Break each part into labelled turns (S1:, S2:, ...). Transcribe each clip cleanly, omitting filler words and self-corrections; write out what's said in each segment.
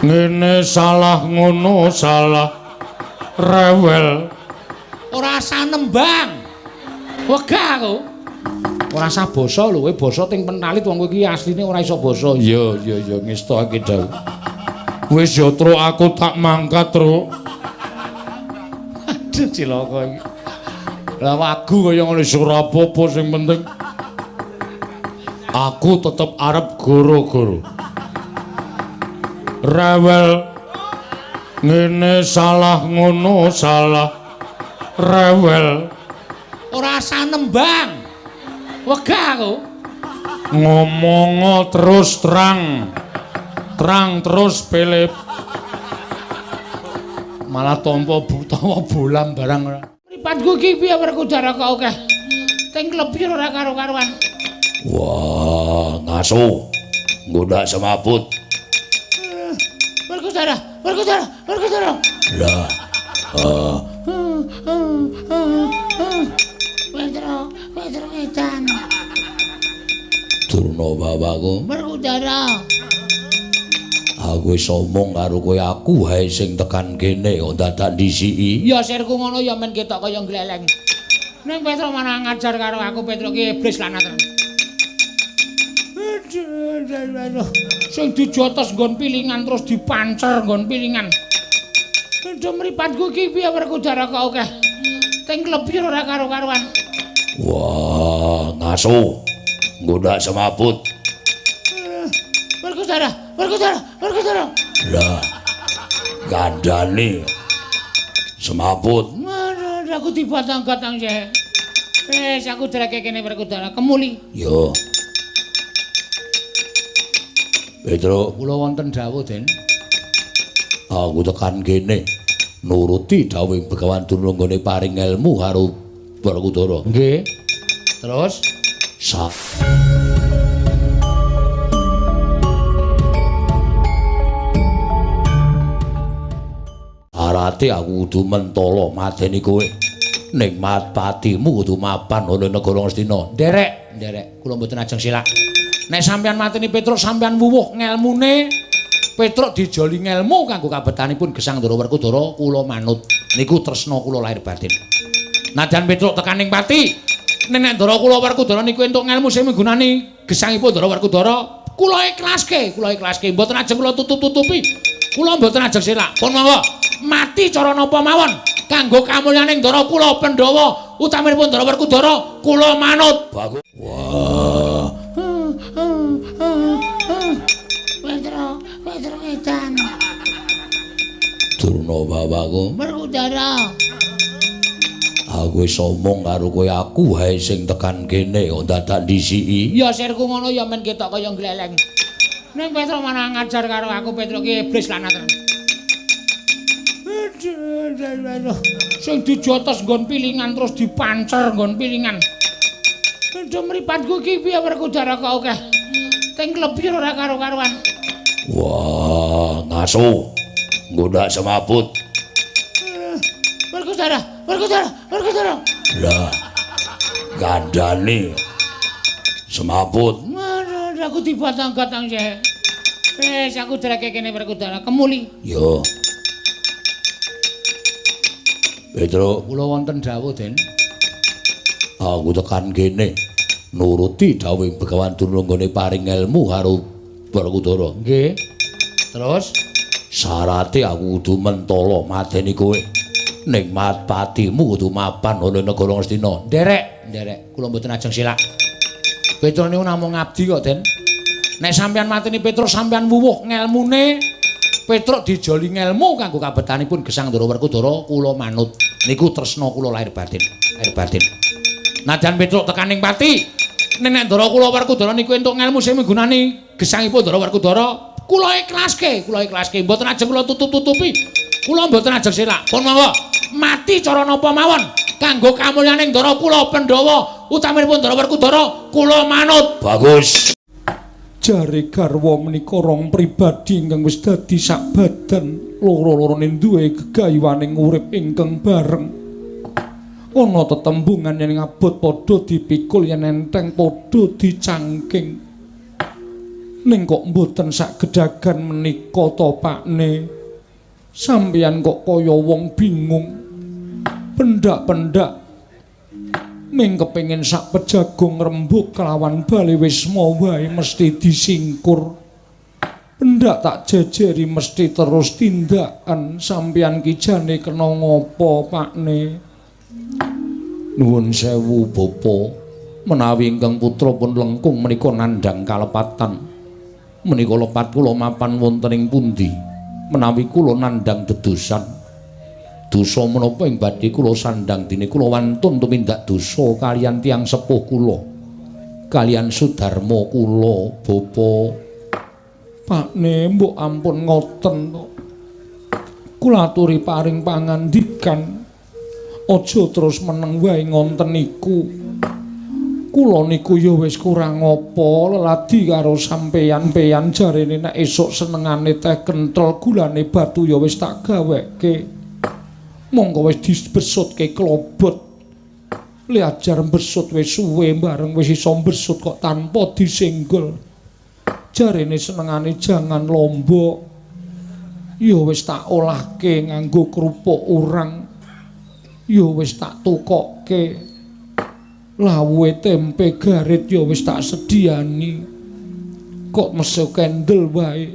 S1: ngene salah ngono salah rewel
S2: ora usah nembang wegah aku ora usah basa lho kowe basa ting penalit wong kowe iki asline ora iso basa
S1: iya ngestokake dawuh wis yo Truk aku tak mangkat Truk
S2: aduh cilaka iki
S1: lah wagu kaya ngene ora apa-apa sing penting aku tetep arep goro-goro rewel ngene salah ngono salah rewel
S2: ora usah nembang wegah aku
S1: ngomong terus terang terus pelep
S2: malah tampa utawa bolam barang ora mripatku iki piye Werkudara kok akeh teng lebih ora karo-karuan
S1: wah ngaso nggoda semaput
S2: Werkudara
S1: lah
S2: Pedro edan
S1: Durna bapakku
S2: Werkudara
S1: aku wis omong karo kowe aku wae sing tekan kene kok dadak disiki
S2: ya sirku ngono ya men ketok kaya gleleng ning Pedro mana ngajar karo aku Pedro ki iblis lanat aduh sing dijotos nggon pilingan terus dipancer nggon pilingan aduh mripatku iki piye Werkudara kok akeh teng lebih ora karo-karuan
S1: wah ngaso nggoda semaput
S2: Werkudara
S1: lah gandane semaput
S2: aku dibatang-batang sih wis aku dreke kene Werkudara kemuli
S1: yo Pedro
S2: kula wonten dawuh Den
S1: aku tekan kene nuruti dawuh Begawan Durna nggone paring ilmu karo Werkudara
S2: nggih terus
S1: arate aku kudu mentala mateni kowe ning patimu kudu mapan ana negara Ngastina
S2: nderek kula mboten ajeng silak nek sampeyan mateni Petruk sampeyan wuwuh ngelmune Petruk dijoli ngelmu kanggo kabetanipun Gesang Ndara Werkudara kula manut niku tresna kula lahir batin najan Petruk tekaning pati nek Ndara kula Werkudara niku entuk ngelmu sing migunani gesangipun Ndara Werkudara kula ikhlaske mboten ajeng kula tutup-tutupi kula mboten ajeng silak pun monggo mati cara napa mawon kanggo kamulyaning Ndara kula Pandhawa utaminipun Ndara Werkudara kula manut
S1: bagus wah
S2: Pedro edan
S1: Durna bapakku
S2: Werkudara
S1: aku wis omong karo kowe aku wae sing tekan kene kok dadak disiki
S2: ya sirku ngono ya men ketok kaya gleleng ning Pedro mana ngajar karo aku Pedro ki iblis lanat aduh sing dijotos nggon pilingan terus dipancer nggon pilingan aduh mripatku iki piye Werkudara kok akeh teng lebih ora karo-karuan
S1: wah ngaso nggoda semaput
S2: Werkudara
S1: lah gandane semaput
S2: aku dibatang-batang sih wis aku dreke kene Werkudara kemuli
S1: yo Pedro
S2: kula wonten dawuh Den
S1: aku tekan kene nuruti dawuh Begawan Durna nggone paring ilmu karo Werkudara
S2: nggih terus
S1: syarate aku kudu mentala mateni kowe ning patimu kudu mapan ana negara Ngastina
S2: nderek kula mboten ajeng silak Petruk niku namung ngabdi kok Den nek sampeyan mateni Petruk sampeyan wuwuh ngelmune Petruk dijoli ngelmu kanggo kabetanipun Gesang Ndara Werkudara kula manut niku tresna kula lahir batin najan Petruk tekaning pati nek Ndara kula Werkudara niku entuk ngelmu sing migunani gesangipun Ndara Werkudara kula ikhlaske mboten ajeng kula tutup-tutupi kula mboten ajeng silak pun monggo mati cara napa mawon kanggo kamulyaning Ndara kula Pandhawa utaminipun Ndara Werkudara kula manut
S1: bagus
S3: jare garwa menika rong pribadi ingkang wis dadi sak badan loro-lorone duwe gegayuhaning urip ingkang bareng ana tetembungan yen abot padha dipikul yen enteng padha dicangking Ning kok mboten sak gedagan menika to Pakne. Sampeyan kok kaya wong bingung. Pendak-pendak ming kepengin sak pejagong rembug kelawan bali wisma wae mesti disingkur. Pendak tak jejeri mesti terus tindakan. Sampeyan ki jane kena ngopo Pakne?
S2: Nuwun sewu Bapa. Menawi ingkang putra pun lengkung menika nandhang kalepatan. Menika lepat kula mapan wonten ing pundi? Menawi kula nandhang dedosan, dosa menapa ing badhe kula sandhang dene kula wantun tumindak dosa kaliyan tiyang sepuh kula, kaliyan Sudarma kula, Bapa.
S3: Pakne, mbok ampun ngoten to. Kula aturi paring pangandikan, aja terus meneng wae ngonten niku. Kula niku ya wis kurang apa leladi karo sampeyan-peyan jarene nek esuk senengane teh kenthel gulane batu ya wis tak gaweke. Monggo wis dibesutke klobot. Le ajar besut wis suwe bareng wis iso besut kok tanpa disenggol. Jarene senengane jangan lombok. Ya wis tak olahke nganggo krupuk urang. Ya wis tak tukokke. Lawuhe tempe garit ya wis tak sediani. Kok mesu kendel wae.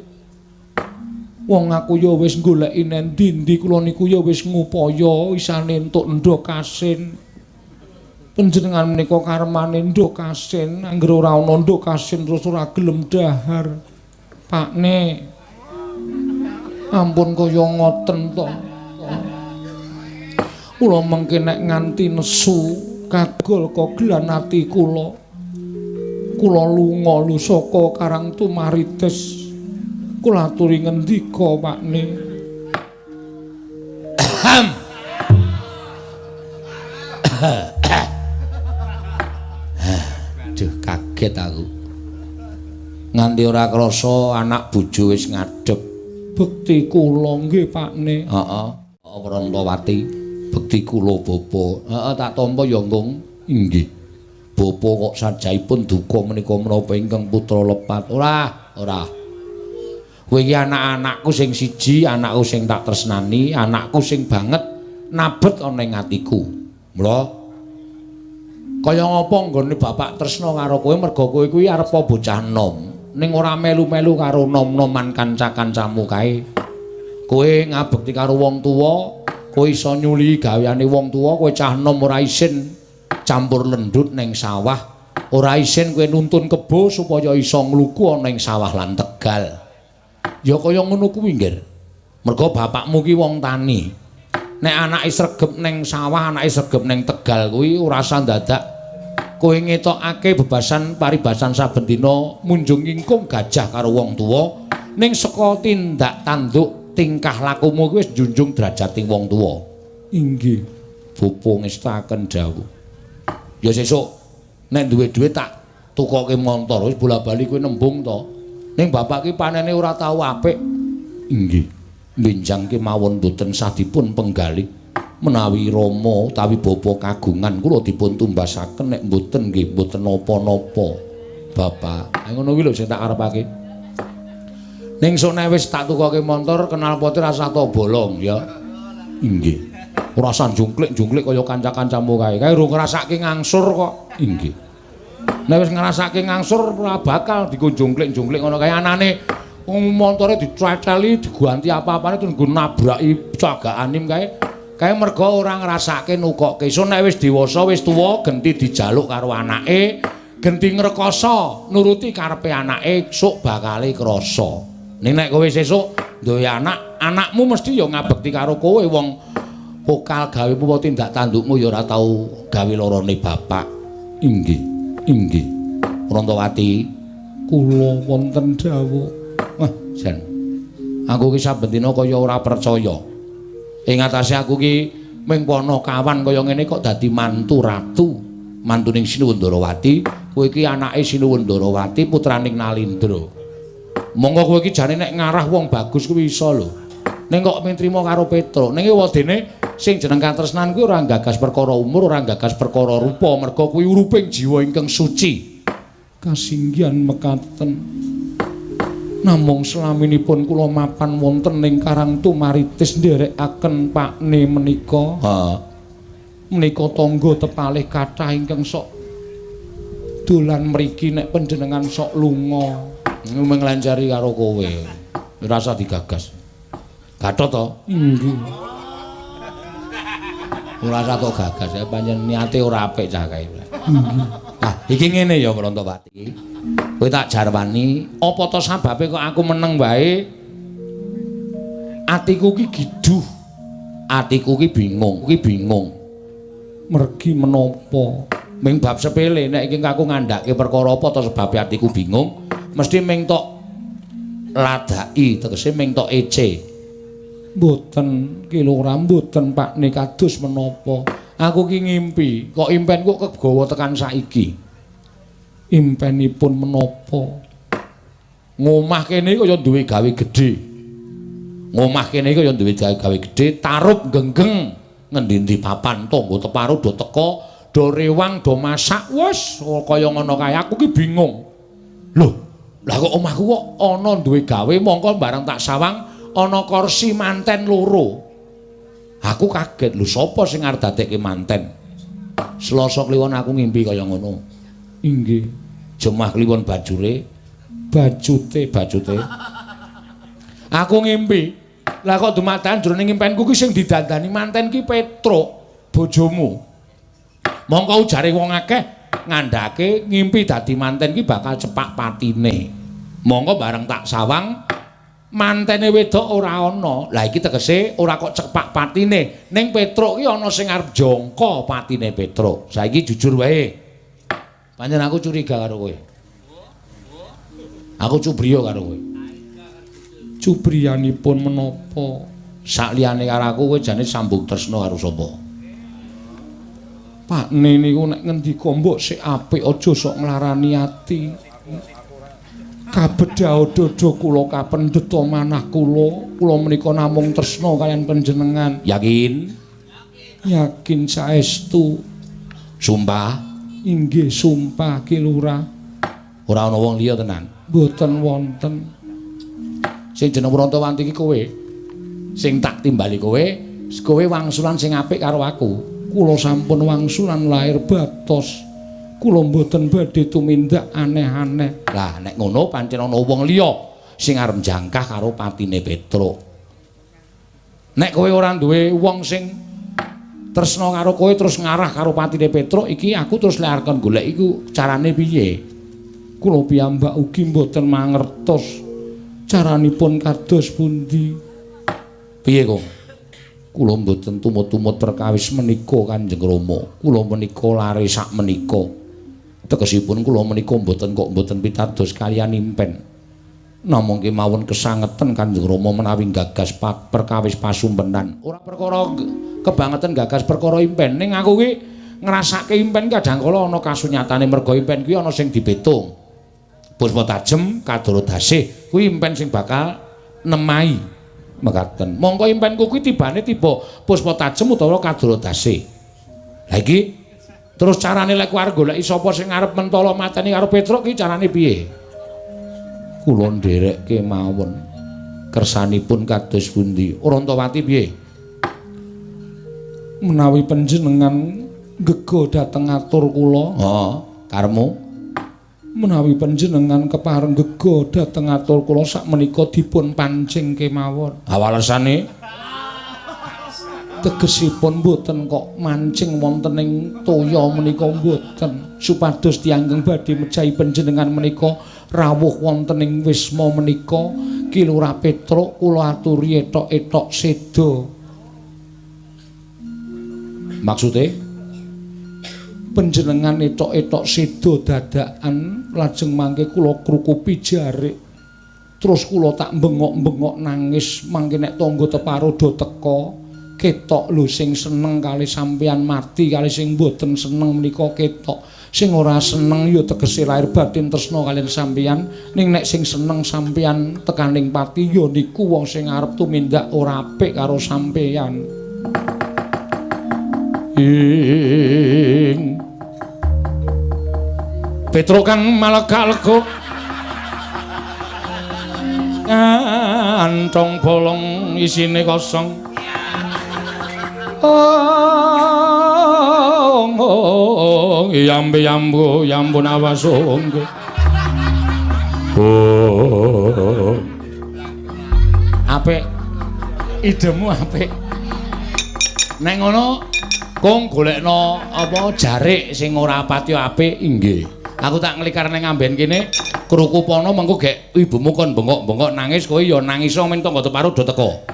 S3: Wong aku ya wis goleki nendi-endi kula niku ya wis ngupaya isane entuk ndok asin. Panjenengan menika karmane ndok asin, angger ora ana ndok asin terus ora gelem dahar. Pakne. Ampun kaya ngoten to. Kula mengke nek nganti nesu kagol kogelan ati kula. Kula lunga lu saka Karang Tumaritis. Kula aturi ngendika Pakne.
S2: Aduh kaget aku. Nganti ora krasa anak bojo wis ngadhep.
S3: Bekti kula nggih Pakne.
S2: Heeh. Prantawati. Bekti kula Bapa. Heeh tak tampa ya Nggung. Inggih. Bapa kok sajaipun duka menika menapa ingkang putra lepat. Ora. Kowe iki anak-anakku sing siji, anakku sing tak tresnani, anakku sing banget nabet ana ing atiku. Mula kaya ngapa nggone bapak tresna karo kowe merga kowe kuwi arep bocah nom, ning ora melu-melu karo nom-noman kanca-kancamu kae. Kowe ngabekti karo wong tuwa, kowe iso nyuli gaweane wong tuwa, kowe cah nom ora isin campur lendhut ning sawah, ora isin kowe nuntun kebo supaya iso ngluku ana ing sawah lan Tegal. Ya kaya ngono kuwi nggih. Merga bapakmu ki wong tani. Nek anake sregep ning sawah, anake sregep ning Tegal kuwi ora usah dadak kowe ngetokake bebasan paribasan saben dina munjung ingkung gajah karo wong tuwa, ning saka tindak tanduk tingkah lakumu kuwi wis njunjung derajating wong tuwa.
S3: Inggih.
S2: Bapa ngestaken dawuh. Ya sesuk nek duwe dhuwit tak tukoke montor wis bola-bali kowe nembung to. Ning bapak ki panene ora tau apik. Inggih. Benjang ki mawon boten sah dipun penggalih. Menawi Rama utawi bapa kagungan kula dipun tumbasaken nek mboten nggih mboten napa-napa. Bapak, ngono kuwi lho sing tak arepake. Ning sok nek wis tak tukoke montor kenal pote rasa to bolong ya. Inggih. Ora usah jungklik-jungklik kaya kanca-kancamu kae. Kae urung ngrasake ngangsur kok. Inggih. Nek wis ngrasake ngangsur ora bakal dikunjungklik-jungklik ngono kae anane montore diceteli diganti apa-apane terus nggo nabraki cagakanim kae. Kae merga ora ngrasake nukokke. So nek wis dewasa wis tuwa genti dijaluk karo anake, genti ngrekoso nuruti karepe anake sok bakale krasa. Ning nek kowe sesuk duwe anak, anakmu mesti ya ngabekti karo kowe wong pokal gawe apa tindak tandukmu ya ora tau gawe lorone bapak. Inggih. Inggih. Prantawati,
S3: Kula wonten dawuh.
S2: wah jan. Aku ki saben dina kaya ora percaya. Ing atase aku ki ming pono kawan kaya ngene kok dadi mantu ratu. Mantuning Sinuwundarawati, kowe iki anake Sinuwundarawati putraning Nalindra. Monggo kowe iki jane nek ngarah wong bagus kuwi iso lho. Ning kok mintrima karo Petruk. Ning wedene sing jeneng katresnan kuwi ora gagas perkara umur, ora gagas perkara rupa, merga kuwi uruping jiwa ingkang suci.
S3: Kasinggihan mekaten. Namung selaminipun kula mapan wonten ing Karang Tumaritis nderekaken pakne menika. Menika tangga tepalih kathah ingkang sok dolan mriki nek panjenengan sok lunga.
S2: Menglancari karo kowe. Ora usah digagas. Gathot to?
S3: Inggih.
S2: Ora usah to gagas ya pancen niate ora apik cah kae. Ah, iki ngene ya Brantawati. Kowe tak jarwani, apa to sababe kok aku meneng wae? Atiku ki giduh. Atiku ki bingung.
S3: Mergi menapa?
S2: Ming bab sepele nek iki aku ngandhake perkara apa to sebabe atiku bingung, mesti ming tok ladaki tegese ming tok ece.
S3: Mboten kilogram mboten pakne kados menapa. Aku ki ngimpi, kok impenku kegawa tekan saiki. Impenipun menapa? Ngomah kene kaya duwe gawe gedhe. Ngomah kene kaya duwe gawe gedhe, tarup genggeng ngendi-endi papan tangga teparo do teka, do rewang, do masak, wis kaya ngono kae. Aku ki bingung. Lho, lah kok omahku kok ana duwe gawe mongko bareng tak sawang ana kursi manten loro. Aku kaget, lho sapa sing arep dadekke manten? Selasa kliwon aku ngimpi kaya ngono. Inggih.
S2: Jemah kliwon bajure,
S3: Bajute.
S2: Aku ngimpi. Lah kok dumadakan jroning impenku ki sing didandani manten ki Petruk, bojomu. Mongko ujare wong akeh ngandhake ngimpi dadi manten ki bakal cepak patine. Mongko bareng tak sawang mantene wedok ora ana. Lah iki tegese ora kok cepak patine. Ning Petruk ki ana sing arep jangka patine Petruk. Saiki jujur wae. Pancen aku curiga karo kowe. Aku cubriya karo kowe.
S3: Cubriyanipun menapa?
S2: Sakliyane karo aku kowe jane sambung tresna karo sapa?
S3: Pakne niku nek ngendika mbok sik apik aja sok nglarani ati. Kabedha dada kula kapendheta manah kula menika namung tresna kaliyan panjenengan.
S2: Yakin?
S3: Yakin saestu.
S2: Sumpah?
S3: Inggih sumpah Ki Lurah.
S2: Ora ana wong liya tenan.
S3: Mboten wonten.
S2: Sing jeneng Brantawati iki kowe. Sing tak timbali kowe wangsulan sing apik karo aku.
S3: Kula sampun wangsulan lair batos. Kula mboten badhe tumindak aneh-aneh.
S2: Lah nek ngono pancen ana wong liya sing arep jangkah karo patine Petruk. Nek kowe ora duwe wong sing tresna karo kowe terus ngarah karo patine Petruk iki aku terus lek arep golek iku carane piye?
S3: Kula piyambak ugi mboten mangertos caranipun kados pundi.
S2: Piye kok? Kula mboten tumut-tumut perkawis menika Kanjeng Rama. Kula menika lare sak menika. Tegesipun kula menika mboten pitados kaliyan impen. Namung kemawon kesangeten Kanjeng Rama menawi gagas perkawis pasumpenan. Ora perkara kebangetan gagas perkara impen. Ning aku ki ngrasake impen kadangkala ana kasunyatane merga impen kuwi ana sing dibetung. Puspa tajem kadoro dasih kuwi impen sing bakal nemai mekaten. Mongko impenku kuwi tibane tiba puspa tajem utawa kadoro dasih. Lah iki terus carane lek ku arep goleki sapa sing arep mentala mateni karo Petruk ki carane piye? Kula nderekke mawon. Kersanipun kados pundi? Brantawati piye?
S3: Menawi panjenengan gega dhateng atur kula.
S2: Heeh, karemu.
S3: Menawi panjenengan kepareng gega dhateng atur kula sakmenika dipun pancing kemawon.
S2: Awalesane
S3: tegesipun mboten kok mancing wonten ing toya menika mboten supados dianggeng badhe mejahi panjenengan menika rawuh wonten ing wisma menika Ki Lurah Petruk kula aturi etok-etok seda.
S2: Maksude
S3: panjenengan etok-etok seda dadakan lajeng mangke kula krukupi jarik terus kula tak bengok-bengok nangis mangke nek tangga teparo do teka ketok lho sing seneng kali sampeyan mati kali sing mboten seneng menika ketok sing ora seneng ya tegese lair batin tresna kaliyan sampeyan ning nek sing seneng sampeyan tekaning pati ya niku wong sing arep tumindak ora apik karo sampeyan.
S2: Petruk kang malaka-leka
S3: kantong bolong isine kosong. Yambe yambu nawasunggu. Apik. Idemu apik. Nek ngono kong golekno apa jarik sing ora pati apik.
S2: Inggih.
S3: Aku tak nglikar ning amben kene kruku pono mengko gek ibumu kon bengok-bengok nangis kowe ya nangis men tangga teparo do teko.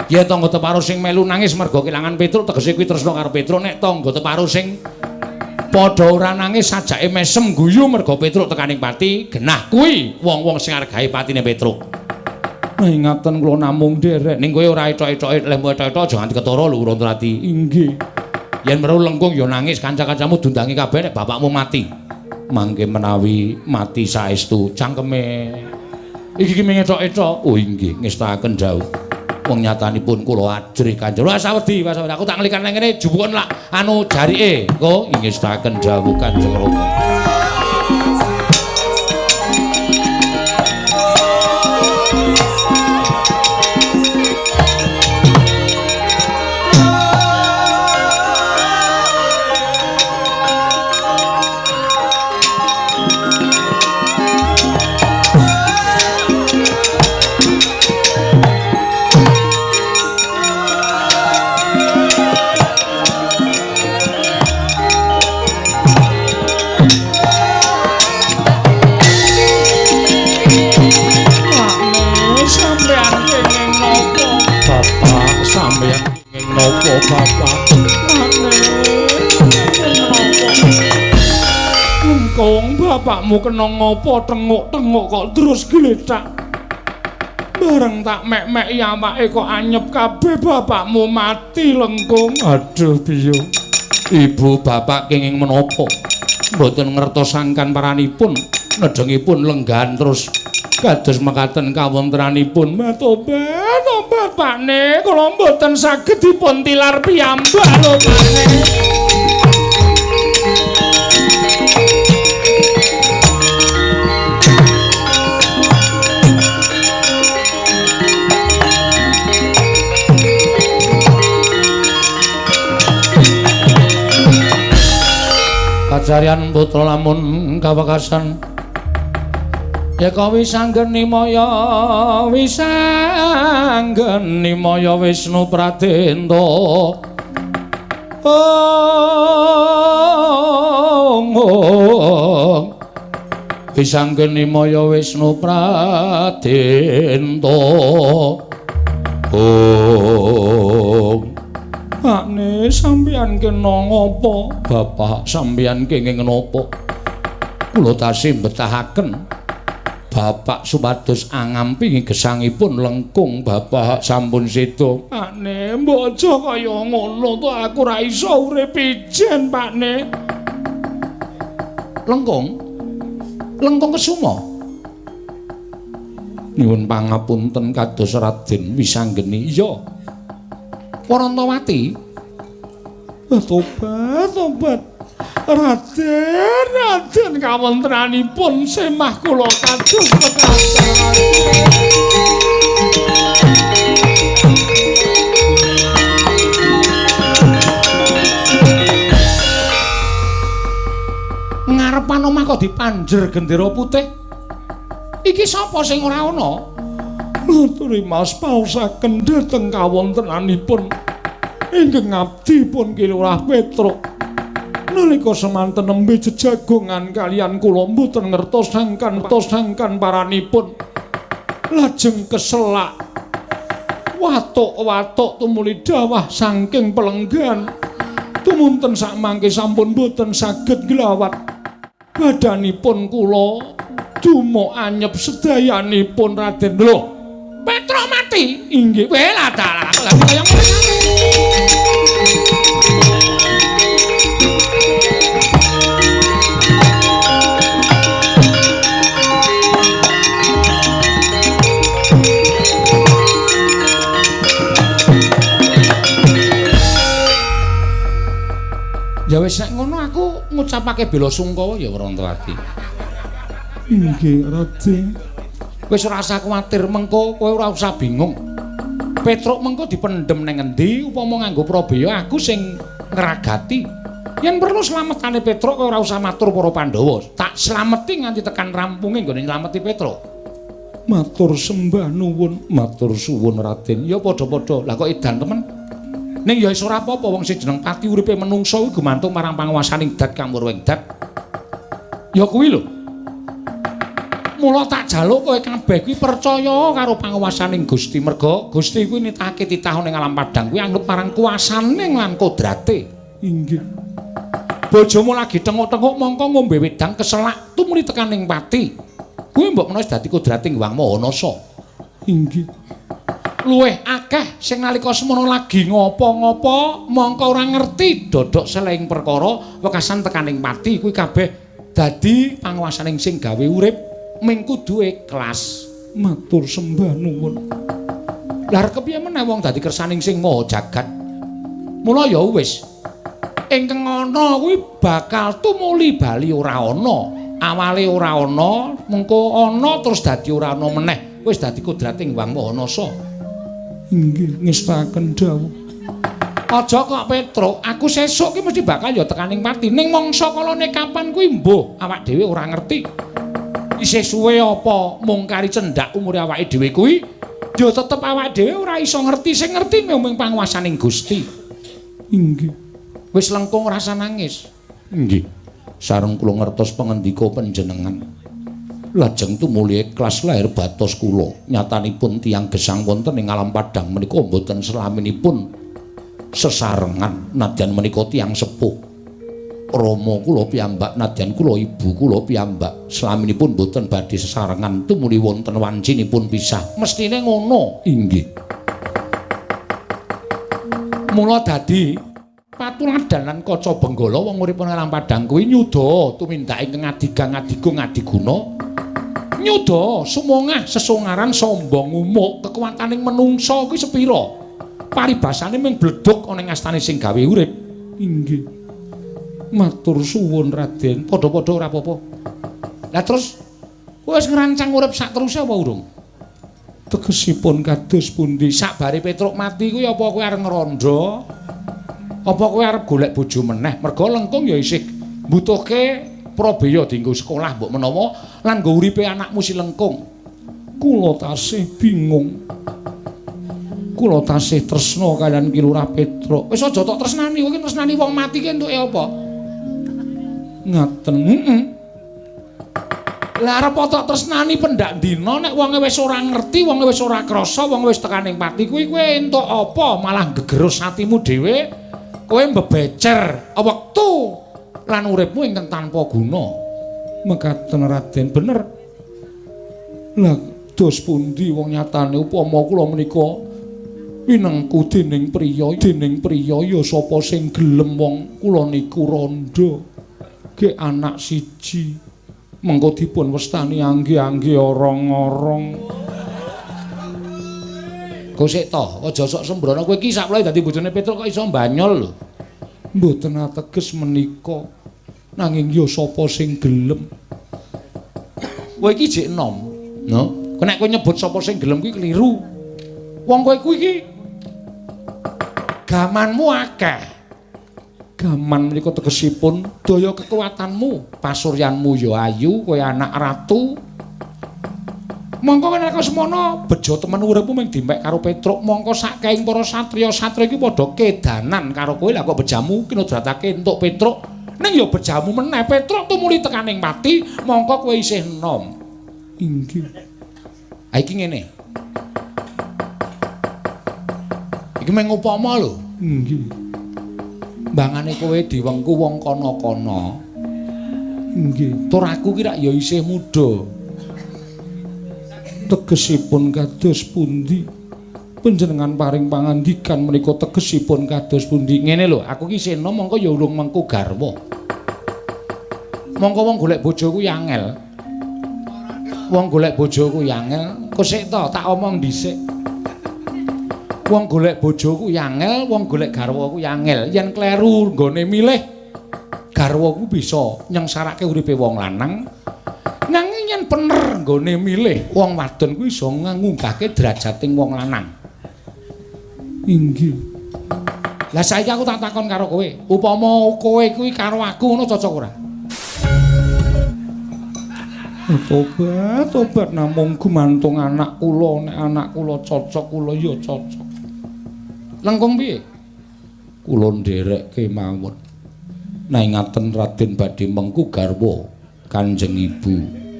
S3: Ya tangga teparo sing melu nangis mergo kelangan Petruk tegese kuwi tresna karo Petruk nek tangga teparo sing padha ora nangis sajake mesem guyu mergo Petruk tekaning pati genah kuwi wong-wong sing argahe patine Petruk. Ingatan kula namung derek ning kowe ora etok-etoke lemu etok-etok aja nganti ketara lho Rontrati. Inggih. Yen meru lengkung ya nangis kanca-kancamu dundangi kabeh nek bapakmu mati. Mangke menawi mati saestu cangkeme iki mengetok-etok. Oh inggih ngestakaken jauh. Wong nyatanipun kula ajrih Kanjeng. Wah sawedi, aku tak ngelikan nang kene jupukon lak anu jarike. Engko ngestakaken jauh Kanjeng Rama. Nopo bapak Lengkong bapakmu kena ngopo tenguk-tenguk kok terus gletak bareng tak mek-mek yamake kok anyep kabeh bapakmu mati Lengkong. Aduh biyo ibu bapak kenging menapa mboten ngertosaken paranipun nedengipun lenggan terus kados mekaten kawontenanipun tobat Pakne kula mboten saged dipun tilar piyambak lho Pakne. Kajarian putra lamun kawekasan Yeka wisanggeni maya Wisnu Pradenta wisanggeni maya Wisnu Pradenta Pakne sampeyan kena ngopo? Bapak sampeyan kenging napa? Kula tasih betahaken Bapak supados angampi gesangipun Lengkung Bapak sampun sedo. Pakne mbok aja kaya ngono to aku ra iso urip ijen Pakne. Lengkung kesumo. Nyuwun pangapunten kados Raden Wisanggeni. Iya. Warantawati. Tobat. Raden kawontenanipun semah kula kados mekaten. Ngarepan omah kok dipanjer gendera putih. Iki sapa sing ora ana? Nuturi Mas pausaken dhateng kawontenanipun ingkang abdi pun Kilurah Petruk. Nalika semanten nembe jejagongan kalian kula mboten ngertosaken paranipun lajeng keselak watuk-watuk tumuli dawah saking pelenggan tumunten sakmangke sampun mboten saged glawat badanipun kula dumuk anyep sedayanipun Raden. Lho Petruk mati. Inggih wela dalah kaya ya wis nek ngono aku ngucapake bela sungkawa ya Warantawati. Inggih Raden.
S2: Wis ora usah kuwatir, mengko kowe ora usah bingung. Petruk mengko dipendhem ning endi upama nganggo Prabeya aku sing ngragati. Yen perlu slametane Petruk kowe ora usah matur para Pandhawa. Tak slameti nganti tekan rampunge nggone nylameti Petruk.
S3: Matur sembah nuwun,
S2: matur suwun Raden. Ya padha-padha. Lah kok edan temen. Ning ya wis ora apa-apa wong sing jeneng pati uripe menungsa kuwi gumantung marang panguwasaning Dat Kang Murwing Dat. Ya kuwi lho. Mula tak jaluk kowe kabeh kuwi percaya karo panguwasaning Gusti. Merga Gusti kuwi nitahake titah ning alam padang kuwi anggap marang kuwasaning lan kodrate.
S3: Inggih.
S2: Bojomu lagi tengok-tengok mongko ngombe wedang keselak tumuli tekaning pati. Kuwi mbok menawa dadi kodrating Wang Mahanasa.
S3: Inggih.
S2: Luwih akeh sing nalika semono lagi ngopo-ngopo mongko ora ngerti dodok selehing perkara wekasan tekaning pati kuwi kabeh dadi panguwasaning sing gawe urip ming kudu ikhlas.
S3: Matur sembah nuwun.
S2: Lah kepiye meneh wong dadi kersaning sing maha jagat. Mula ya wis ingkang ana kuwi bakal tumuli bali ora ana. Awale ora ana, mengko ana terus dadi ora ana meneh. Wis dadi kodrating Wang Mahanasa.
S3: Inggih, ngestaken dawuh.
S2: Aja kok Petruk, aku sesuk ki mesti bakal ya tekaning pati. Ning mangsa kalane kapan kuwi mbuh awak dhewe ora ngerti. Isih suwe apa mung kari cendak umure awake dhewe kuwi, ya tetep awake dhewe ora iso ngerti. Sing ngerti mung panguwasaning Gusti.
S3: Inggih.
S2: Wis lengkung rasa nangis. Nggih. Sareng kula ngertos pangendika panjenengan. Lajeng tumuli ikhlas lair batos kula. Nyatanipun tiyang gesang wonten ing alam padang menika mboten selaminipun sesarengan nadyan menika tiyang sepuh. Rama kula piyambak nadyan kula ibu kula piyambak selaminipun mboten badhe sesarengan tumuli wonten wancinipun pisah. Mestine ngono. Inggih. Mula dadi patuladan lan kaca benggala wong urip ing alam padang kuwi nyuda tumindak ingkang adigang adiguna. Nyuda sumangah sesungaran sombong umuk kekuwataning menungsa kuwi sepira. Paribasane mung bledhog ana ing astane sing gawe urip.
S3: Inggih. Matur suwun Raden.
S2: Padha-padha ora apa-apa. Lah terus wis ngrancang urip sak teruse apa urung?
S3: Tegesipun kados pundi?
S2: Sakbare Petruk mati kuwi apa kowe arep ngrandha? Apa kowe arep golek bojo meneh? Merga lengkung ya isih mbutuhke Prabeya dienggo sekolah mbok menawa lan nggo uripe anakmu si lengkung.
S3: Kula tasih bingung. Kula tasih tresna kaliyan Ki Lurah Petruk.
S2: Wis aja tok tresnani, kowe tresnani wong mati ki entuke apa?
S3: Ngaten.
S2: Lah arep tok tresnani pendak dina nek wonge wis ora ngerti, wonge wis ora krasa, wonge wis tekaning pati kuwi kowe entuk apa? Malah gegerus atimu dhewe. Kowe mbebecer wektu lan uripmu ingkang tanpa guna.
S3: Mekaten Raden, bener. Lah dos pundi wong nyatane upama kula menika winengku dening priya ya sapa sing gelem wong kula niku randha. Ge anak siji. Mengko dipun westani angge-angge orong-orong.
S2: Kok sik to, aja sok sembrono kowe iki saklaya dadi bojone Petruk kok iso mbanyol lho.
S3: Mboten ateges menika. Nanging ya sapa sing gelem.
S2: Kowe iki jek enom. No. Nek kowe nyebut sapa sing gelem kuwi keliru. Wong kowe kuwi iki gamanmu akeh.
S3: Gaman menika tegesipun
S2: daya kekuatanmu, pasuryanmu ya ayu, kowe anak ratu. Mongko nek semono bejo temen uripmu mung dimek karo Petruk, mongko saking para satriya-satriya iki padha kedanan karo kowe. Lah kok bejamu kinodratake entuk Petruk. Ning ya bejamu meneh Petruk tumuli tekaning pati, mongko kowe isih enom.
S3: Inggih.
S2: Ha iki ngene. Iki mung upama lho.
S3: Inggih.
S2: Bangane kowe diwengku wong kana-kana.
S3: Inggih.
S2: Tur aku ki rak ya isih muda.
S3: Tegesipun kados pundi? Panjenengan paring pangandikan menika tegesipun kados pundi?
S2: Ngene lho, aku ki sena mongko ya urung mengku garwa. Mongko wong golek bojo kuwi angel. Wong golek bojo kuwi angel. Kosik to, tak omong dhisik. Wong golek bojo kuwi angel, wong golek garwa kuwi angel. Yen kleru nggone milih garwa kuwi bisa nyengsarake uripe wong lanang. Nanging yen bener nggone milih wong wadon kuwi iso ngunggahke derajating wong lanang.
S3: Inggih.
S2: Lah saiki aku tak takon karo kowe, upama kowe kuwi karo aku ngono cocok ora?
S3: Tobat namung gumantung anak kula, nek anak kula cocok kula ya cocok.
S2: Lengkung piye?
S3: Kula ndereke mawon. Nang ngaten Raden badhe mengku garwa Kanjeng Ibu.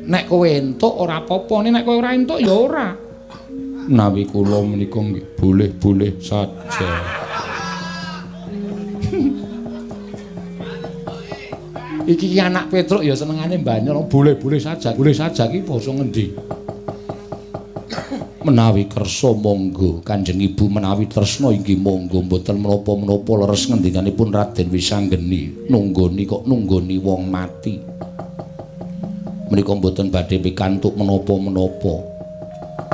S2: Nek kowe entuk ora apa-apa, nek kowe ora entuk ya ora.
S3: Nawi kula menika nggih boleh-boleh saja.
S2: Iki anak Petruk ya senengane mbanyol, boleh-boleh saja ki basa ngendi?
S3: Menawi kersa monggo Kanjeng Ibu, menawi tresna inggih monggo, mboten menapa-menapa leres ngendinganipun Raden Wisanggeni. Nunggoni wong mati. Menika mboten badhe pikantuk menapa-menapa.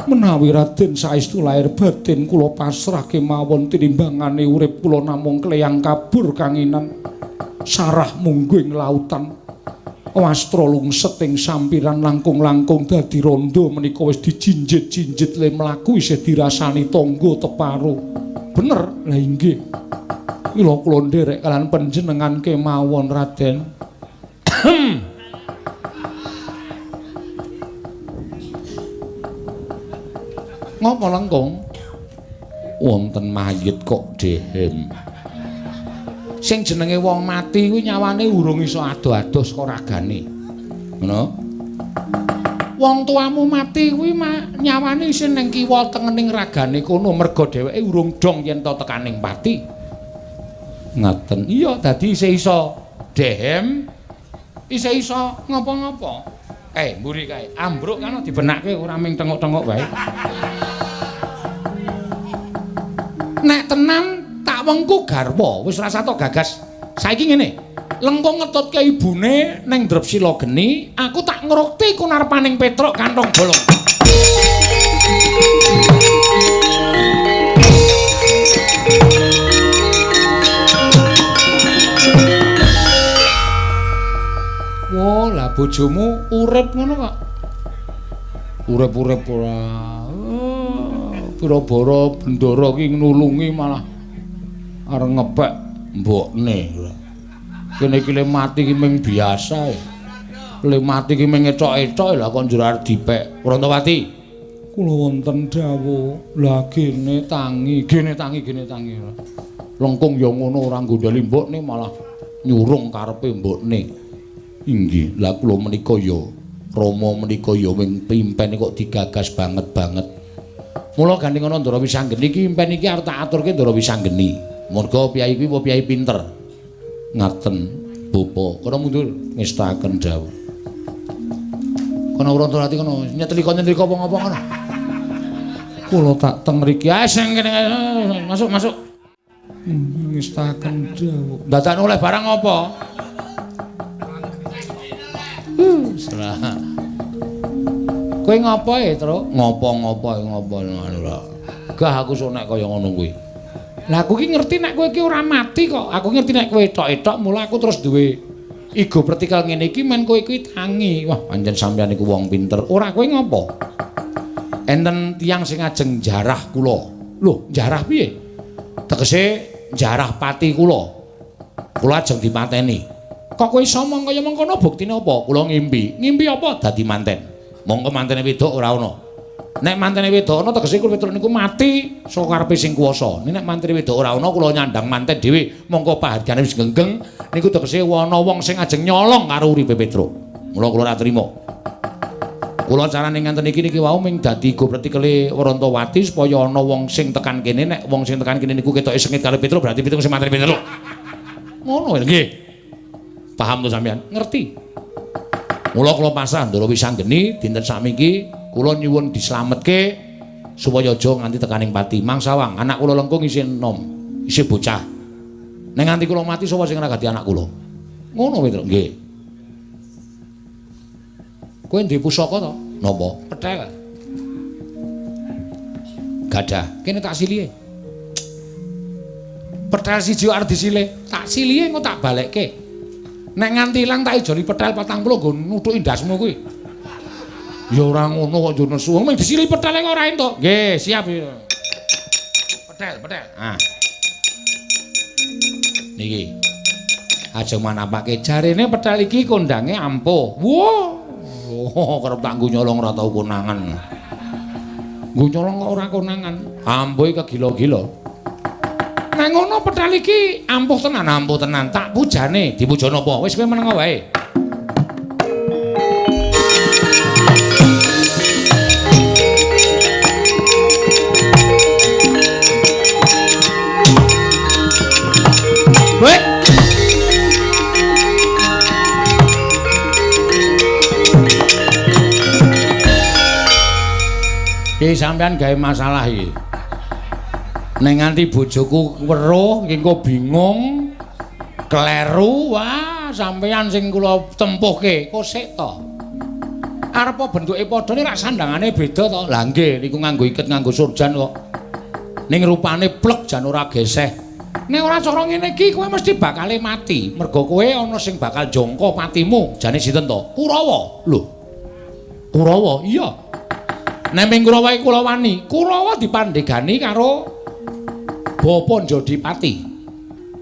S3: Menawi Raden saestu lair batin kula pasrahke mawon tinimbangane urip kula namung kleyang kabur kanginan sarah mungguing lautan. Wastra lungset ing sampiran langkung-langkung dadi rondo menika wis dijinjit-jinjit le mlaku isih dirasani tangga teparo. Bener, lha inggih. Mila kula nderek kalian panjenengan kemawon Raden.
S2: Ngopo Lengkung?
S3: Wonten mayit kok dehem.
S2: Sing jenenge wong mati kuwi nyawane urung iso ado-ado saka ragane.
S3: Ngono?
S2: Wong tuamu mati kuwi nyawane isih ning kiwa tengening ragane kono merga dheweke urung dong yen to tekaning pati.
S3: Ngaten.
S2: Iya, dadi isih iso dehem, isih iso ngopo-ngopo. Mburi kae, ambruk kan dibenakke ora ming tengok-tengok wae. Nek tenan tak wengku garwa, wis rasa tok gagas. Saiki ngene, Lengkung ngetutke ibune ning Drepsila Geni, aku tak ngrukti kunarpaning Petruk kantong bolong. Wah, lah bojomu urip ngono kok. Urip-urip ora. Pira-pira bendara ki nulungi malah arep ngepek mbokne. Kene iki le mati ki ming biasa. Le mati ki ming ecok-ecok lha kok njur arep dipek. Prantawati.
S3: Kula wonten dawuh, lah gene tangi.
S2: Lengkung ya ngono ora nggondheli mbokne malah nyurung karepe mbokne.
S3: Inggih,
S2: lah kula menika ya Rama menika ya wing pimpen kok digagas banget. Mula gandeng ana Ndara Wisanggeni iki impen iki arep tak aturke Ndara Wisanggeni. Merga piyai kuwi piyai pinter.
S3: Ngaten,
S2: Bapa, kono mundur ngestaken dawuh. Kono Prantawati kono nyetrika apa-apa kono.
S3: kula tak teng mriki.
S2: Sing kene masuk.
S3: Ngestaken dawuh.
S2: Dadak oleh barang apa? Serah. Kowe ngopo Tru?
S3: Ngopo.
S2: Gah aku sok nek kaya ngono kuwi. Lah aku ki ngerti nek kowe iki ora mati kok. Aku ngerti nek kowe tok-tok mula aku terus duwe ego vertikal ngene iki men kowe kuwi tangi. Wah, pancen sampeyan iku wong pinter. Ora kowe ngopo? Enten tiyang sing ajeng jarah kula. Lho, jarah piye? Tegese jarah pati kula. Kula ajeng dipateni. Kok kowe iso mong kaya mengkono buktine apa? Kula ngimpi. Ngimpi apa? Dadi manten. Monggo mantene wedok ora ana. Nek mantene wedok ana tegese kula Petruk niku mati saka karepe sing kuwasa. Nek mantene wedok ora ana kula nyandang manten dhewe mongko pahargane wis genggeng niku tegese ana wong sing ajeng nyolong karo uripe Petruk. Mula kula ora trima. Kula carane ngenten iki niki wau ming dadi go vertikale Warantawati supaya ana wong sing tekan kene nek wong sing tekan kene niku ketoke sengit karo Petruk berarti Petruk sing mantene Petruk. Ngono nggih. Paham to sampean? Ngerti. Mula kula pasrah Ndara Wisanggeni dinten sakniki kula nyuwun dislametke supaya aja nganti tekaning pati. Mangsawang anak kula Lengkung isih enom, isih bocah. Nek nganti kula mati sapa sing ngragati anak kula? Ngono Petruk, nggih. Kowe ndek pusaka to? Napa? Pethel. Gadah. Kene tak silihe. Pethel siji arep disilih, tak silihe engko tak balekke. Nek nganti ilang tak ijoli pethel 40 nggo nutuki ndasmu kuwi. Ya ora ngono kok njur nesu. Mung disili petele kok ora entuk. Nggih, siap. Petel. Ah. Niki. Ajeng manapake jarene petel iki kondange ampuh. Wah. Oh, kerep tak nggo nyolong ora tau konangan. Nggo nyolong kok ora konangan. Ampuh kegila-gila. Nang ngono petel iki ampuh tenan. Tak pujane, dipuja napa? Wis kowe meneng wae. Weh. Iki sampean gawe masalah iki. Nek nganti bojoku weruh, engko bingung, kleru, wah sampean sing kula tempuhke, kok sik to. Arepa bentuke padha nek sandangane beda to. Lah nggih, niku nganggo iket nganggo surjan kok. Ning rupane plek jan ora geseh. Nek ora cara ngene iki kowe mesti bakal mati. Mergo kowe ana sing bakal jangka patimu. Jane sinten to? Kurawa. Lho. Kurawa? Iya. Nek ming Kurawa iki kula wani. Kurawa dipandhegani karo Bapa Jodipati.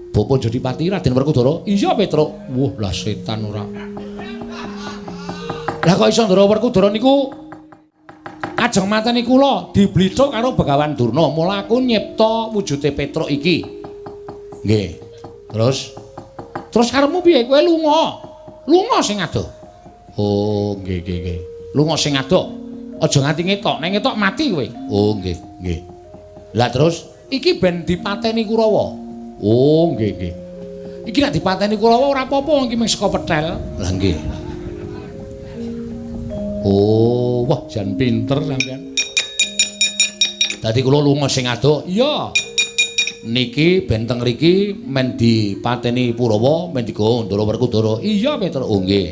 S2: Bapa Jodipati Raden Werkudara. Iya, Petruk. Wah, lah setan ora. Lah kok iso Ndara Werkudara niku ajeng mateni kula diblithuk karo Begawan Durna. Mula aku nyipta wujude Petruk iki. Nggih. Terus karepmu piye? Kowe lunga. Lunga sing adoh. Oh, nggih. Lunga sing adoh. Aja nganti ngetok. Nek ngetok mati kowe. Oh, nggih. Lah terus iki ben dipateni Kurawa. Oh, nggih. Iki nek dipateni Kurawa ora apa-apa iki mung saka petel. Lah nggih. Oh, wah jan pinter sampean. Dadi kula lunga sing adoh. Iya. Niki benteng riki men dipateni Kurawa, men digawa Ndara Werkudara. Iya, Petruk. Oh, nggih.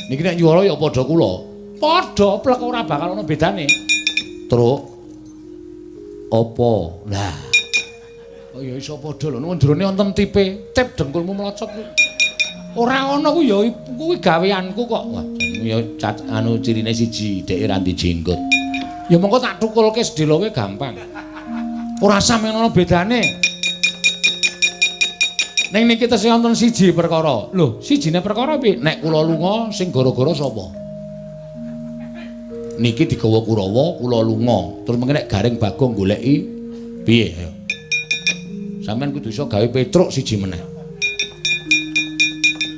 S2: Niki nek nyuwara ya padha kula. Padha plek ora bakal ana bedane. Truk. Apa? Lah. Oh ya iso padha lho, ndrone wonten tipe, tip dengkulmu mlocot kuwi. Ora ana kuwi ya kuwi gaweanku kok. Wah, ya anu cirine siji, dheke ra ndi jenggot. Ya mongko tak thukulke sedhela wae gampang. Ora sampeyan ana bedane. Ning niki tesih wonten siji perkara. Lho, sijine perkara piye? Nek kula lunga sing gara-gara sapa? Niki digawa Kurawa, kula lunga. Terus mengko nek Garing Bagong goleki piye? Sampeyan kudu iso gawe Petruk siji meneh.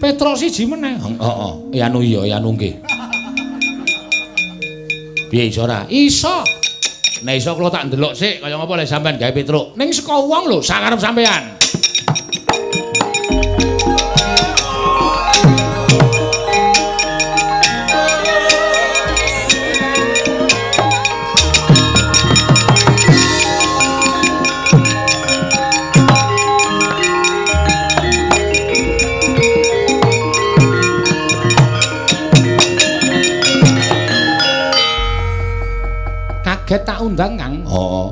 S2: Petruk siji meneh? Heeh. Ya anu nggih. Piye iso ora? Iso. Nek iso kula tak ndelok sik kaya ngapa lek sampeyan gawe Petruk. Ning saka wong lho, sakarep sampeyan. Kaget tak undang, Kang. Heeh.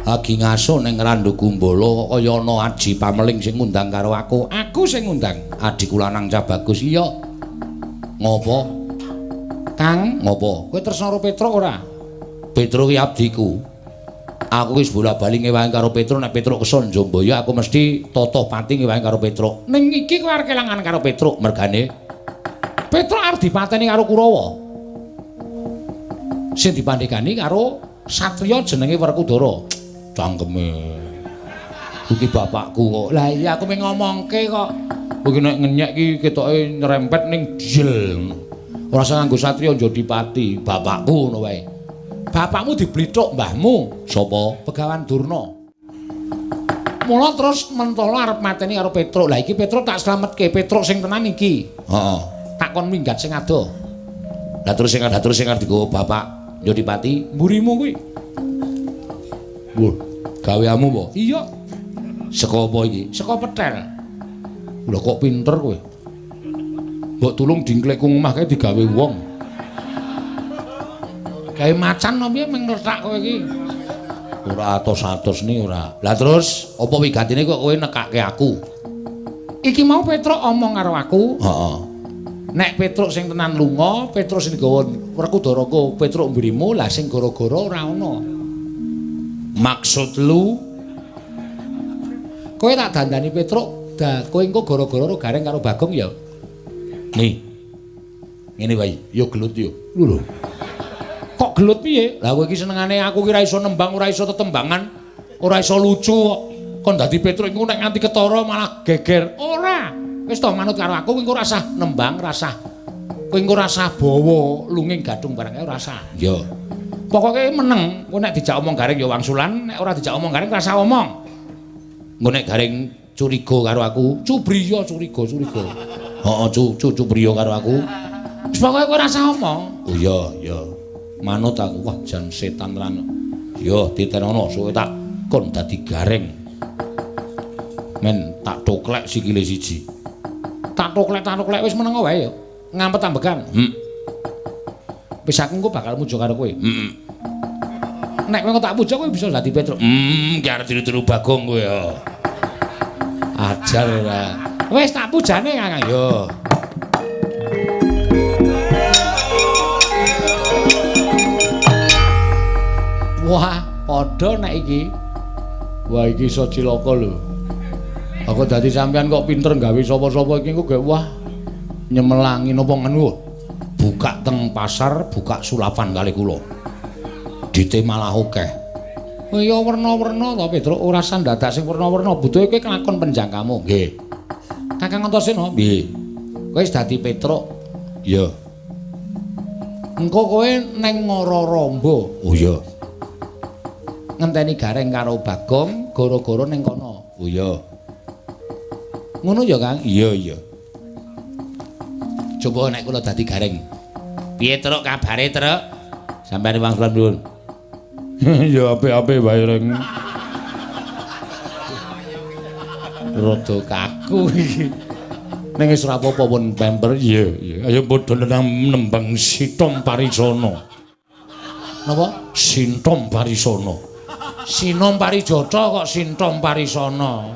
S2: Lagi ngaso ning Randu Gumbala kaya ana Aji Pameling sing ngundang karo aku. Aku sing ngundang. Adikku lanang cah bagus. Iya. Ngopo? Kang, ngopo? Kowe tresna karo Petruk ora? Petruk ki abdiku. Aku wis bola-bali ngewangi karo Petruk, nek Petruk keson Jombaya aku mesti totoh pati ngewangi karo Petruk. Ning iki kowe arep kelangan karo Petruk, mergane Petruk arep dipateni karo Kurawa. Sing dipandhegani karo satriya jenenge Werkudara. Cangkeme. Iki bapakku kok. Lah iya aku mung ngomongke kok. Iki nek ngenyek iki ketoke nyrempet ning diel. Ora usah nganggo satriya Jodipati, bapakku ngono wae. Bapakmu diblithuk mbahmu. Sapa? Begawan Durna. Mula terus mentolo arep mateni karo Petruk. Lah iki Petruk tak slametke, Petruk sing tenan iki. Heeh. Tak kon minggat sing adoh. Lah terus sing digawa bapak Jodipati, mburimu kuwi. Wah, gaweanmu apa? Iya. Saka apa iki? Saka petel. Lho kok pinter kowe. Mbok tulung dingklekku omah kae digawe wong. Gawe macan opo piye mung nletak kowe iki? Ora atos-atos ni ora. Lah terus apa wigatine kok kowe nekake aku? Iki mau Petruk omong karo aku. Heeh. Nek Petruk sing tenan lunga, Petruk sing gawa Werkudara ku Petruk mbrimu, lah sing gara-gara ora ana. Maksud lu kowe tak dandani Petruk, kowe engko gara-gara karo gareng karo Bagong ya. Nih. Ngene wae, yo gelut yo. Lho. Kok gelut piye? Lah kowe iki senengane aku ki ora iso nembang, ora iso tetembangan, ora iso lucu kok. Kon dadi Petruk engko nek nganti ketara malah geger. Ora. Wis to manut karo aku kowe engko rasah nembang, rasah. Kowe engko rasah bawa lunging gadung barang kae rasah. Ya. Pokoke meneng, kowe nek dijak omong garing ya wangsulan, nek ora dijak omong garing rasah omong. Engko nek garing curiga karo aku, cubriya curiga. Heeh, cubriya karo aku. Wis pokoke kowe rasah omong. Oh iya, ya. Manut aku wah jan setan tenan. Ya ditenono suwe tak kon dadi garing. Men tak toklek sikile siji. Tak toklek wis meneng wae ya. Ngampet ambekan. Wis aku engko bakal muja karo kowe. Nek kowe tak puja kowe bisa dadi Petruk. Ki arep tiru-tiru Bagong kowe ya. Ajar ora. Wis tak pujane Kakang yo. Wah, padha nek iki. Wah iki iso cilaka lho. Aku dadi sampean kok pinter gawe sapa-sapa iki kok wah nyemelangi napa ngono. Buka teng pasar, buka sulapan kali kula. Dite malah akeh. Oh iya werna-werna to Petruk, ora sandadak sing werna-werna, butuhe kowe kelakon penjangkamu. Nggih. Kakang Antasena, nggih. Kowe wis dadi Petruk. Iya. Engko kowe neng Ngororombo. Oh iya. Ngenteni gareng karo Bagong, gara-gara ning kono. Oh iya. Ngono ya, Kang? Iya. Coba nek kula dadi gareng. Piye, Truk, kabare, Truk? Sampeyan wangsulan nuwun. Ya apik-apik wae, Reng. Rada kaku iki. Ning wis ora apa-apa pun pemper. Iya. Ayo padha nembang Sitom Parisana. Napa? Sintom Parisana. Sinom Parijata kok Sintom Parisana.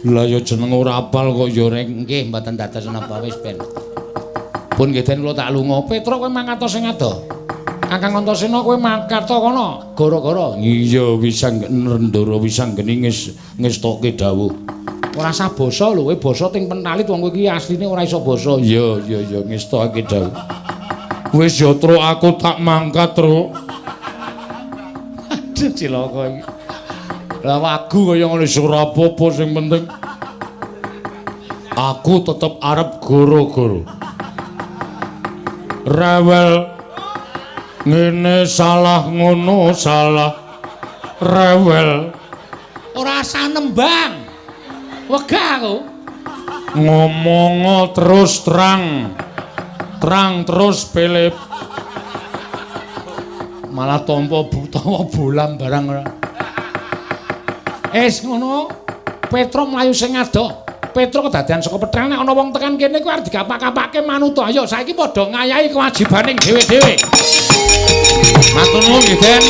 S2: Lah ya jeneng ora apal kok ya Reng. Nggih, mboten dados napa wis ben. Pun nggih den kula tak lunga. Petruk kowe mangkat sing ado. Kakang Antasena kowe mangkat kono gara-gara. Iya wisang Ndara Wisanggeni ngestokke dawuh. Ora sah basa lho, kowe basa ting pentalit wong kowe iki asline ora iso basa. Iya ngestokke dawuh. Wis ya Truk aku tak mangkat, Truk. Aduh cilaka iki. Lah wagu kaya ngono wis ora apa-apa sing penting aku tetep arep goro-goro. Rewel ngene salah ngono salah. Rewel ora asah nembang. Wegah aku. Ngomong terus terang terus pelep. Malah tampa utawa bolam barang ora. Ngono, Petruk mlayu sing adoh. Petruk kedadean saka Petrel nek ana wong tekan kene kuwi arep digapak-gapake manut. Ayo saiki padha ngayahi kewajibaning dhewe-dhewe. Matur nuwun nggih, Den.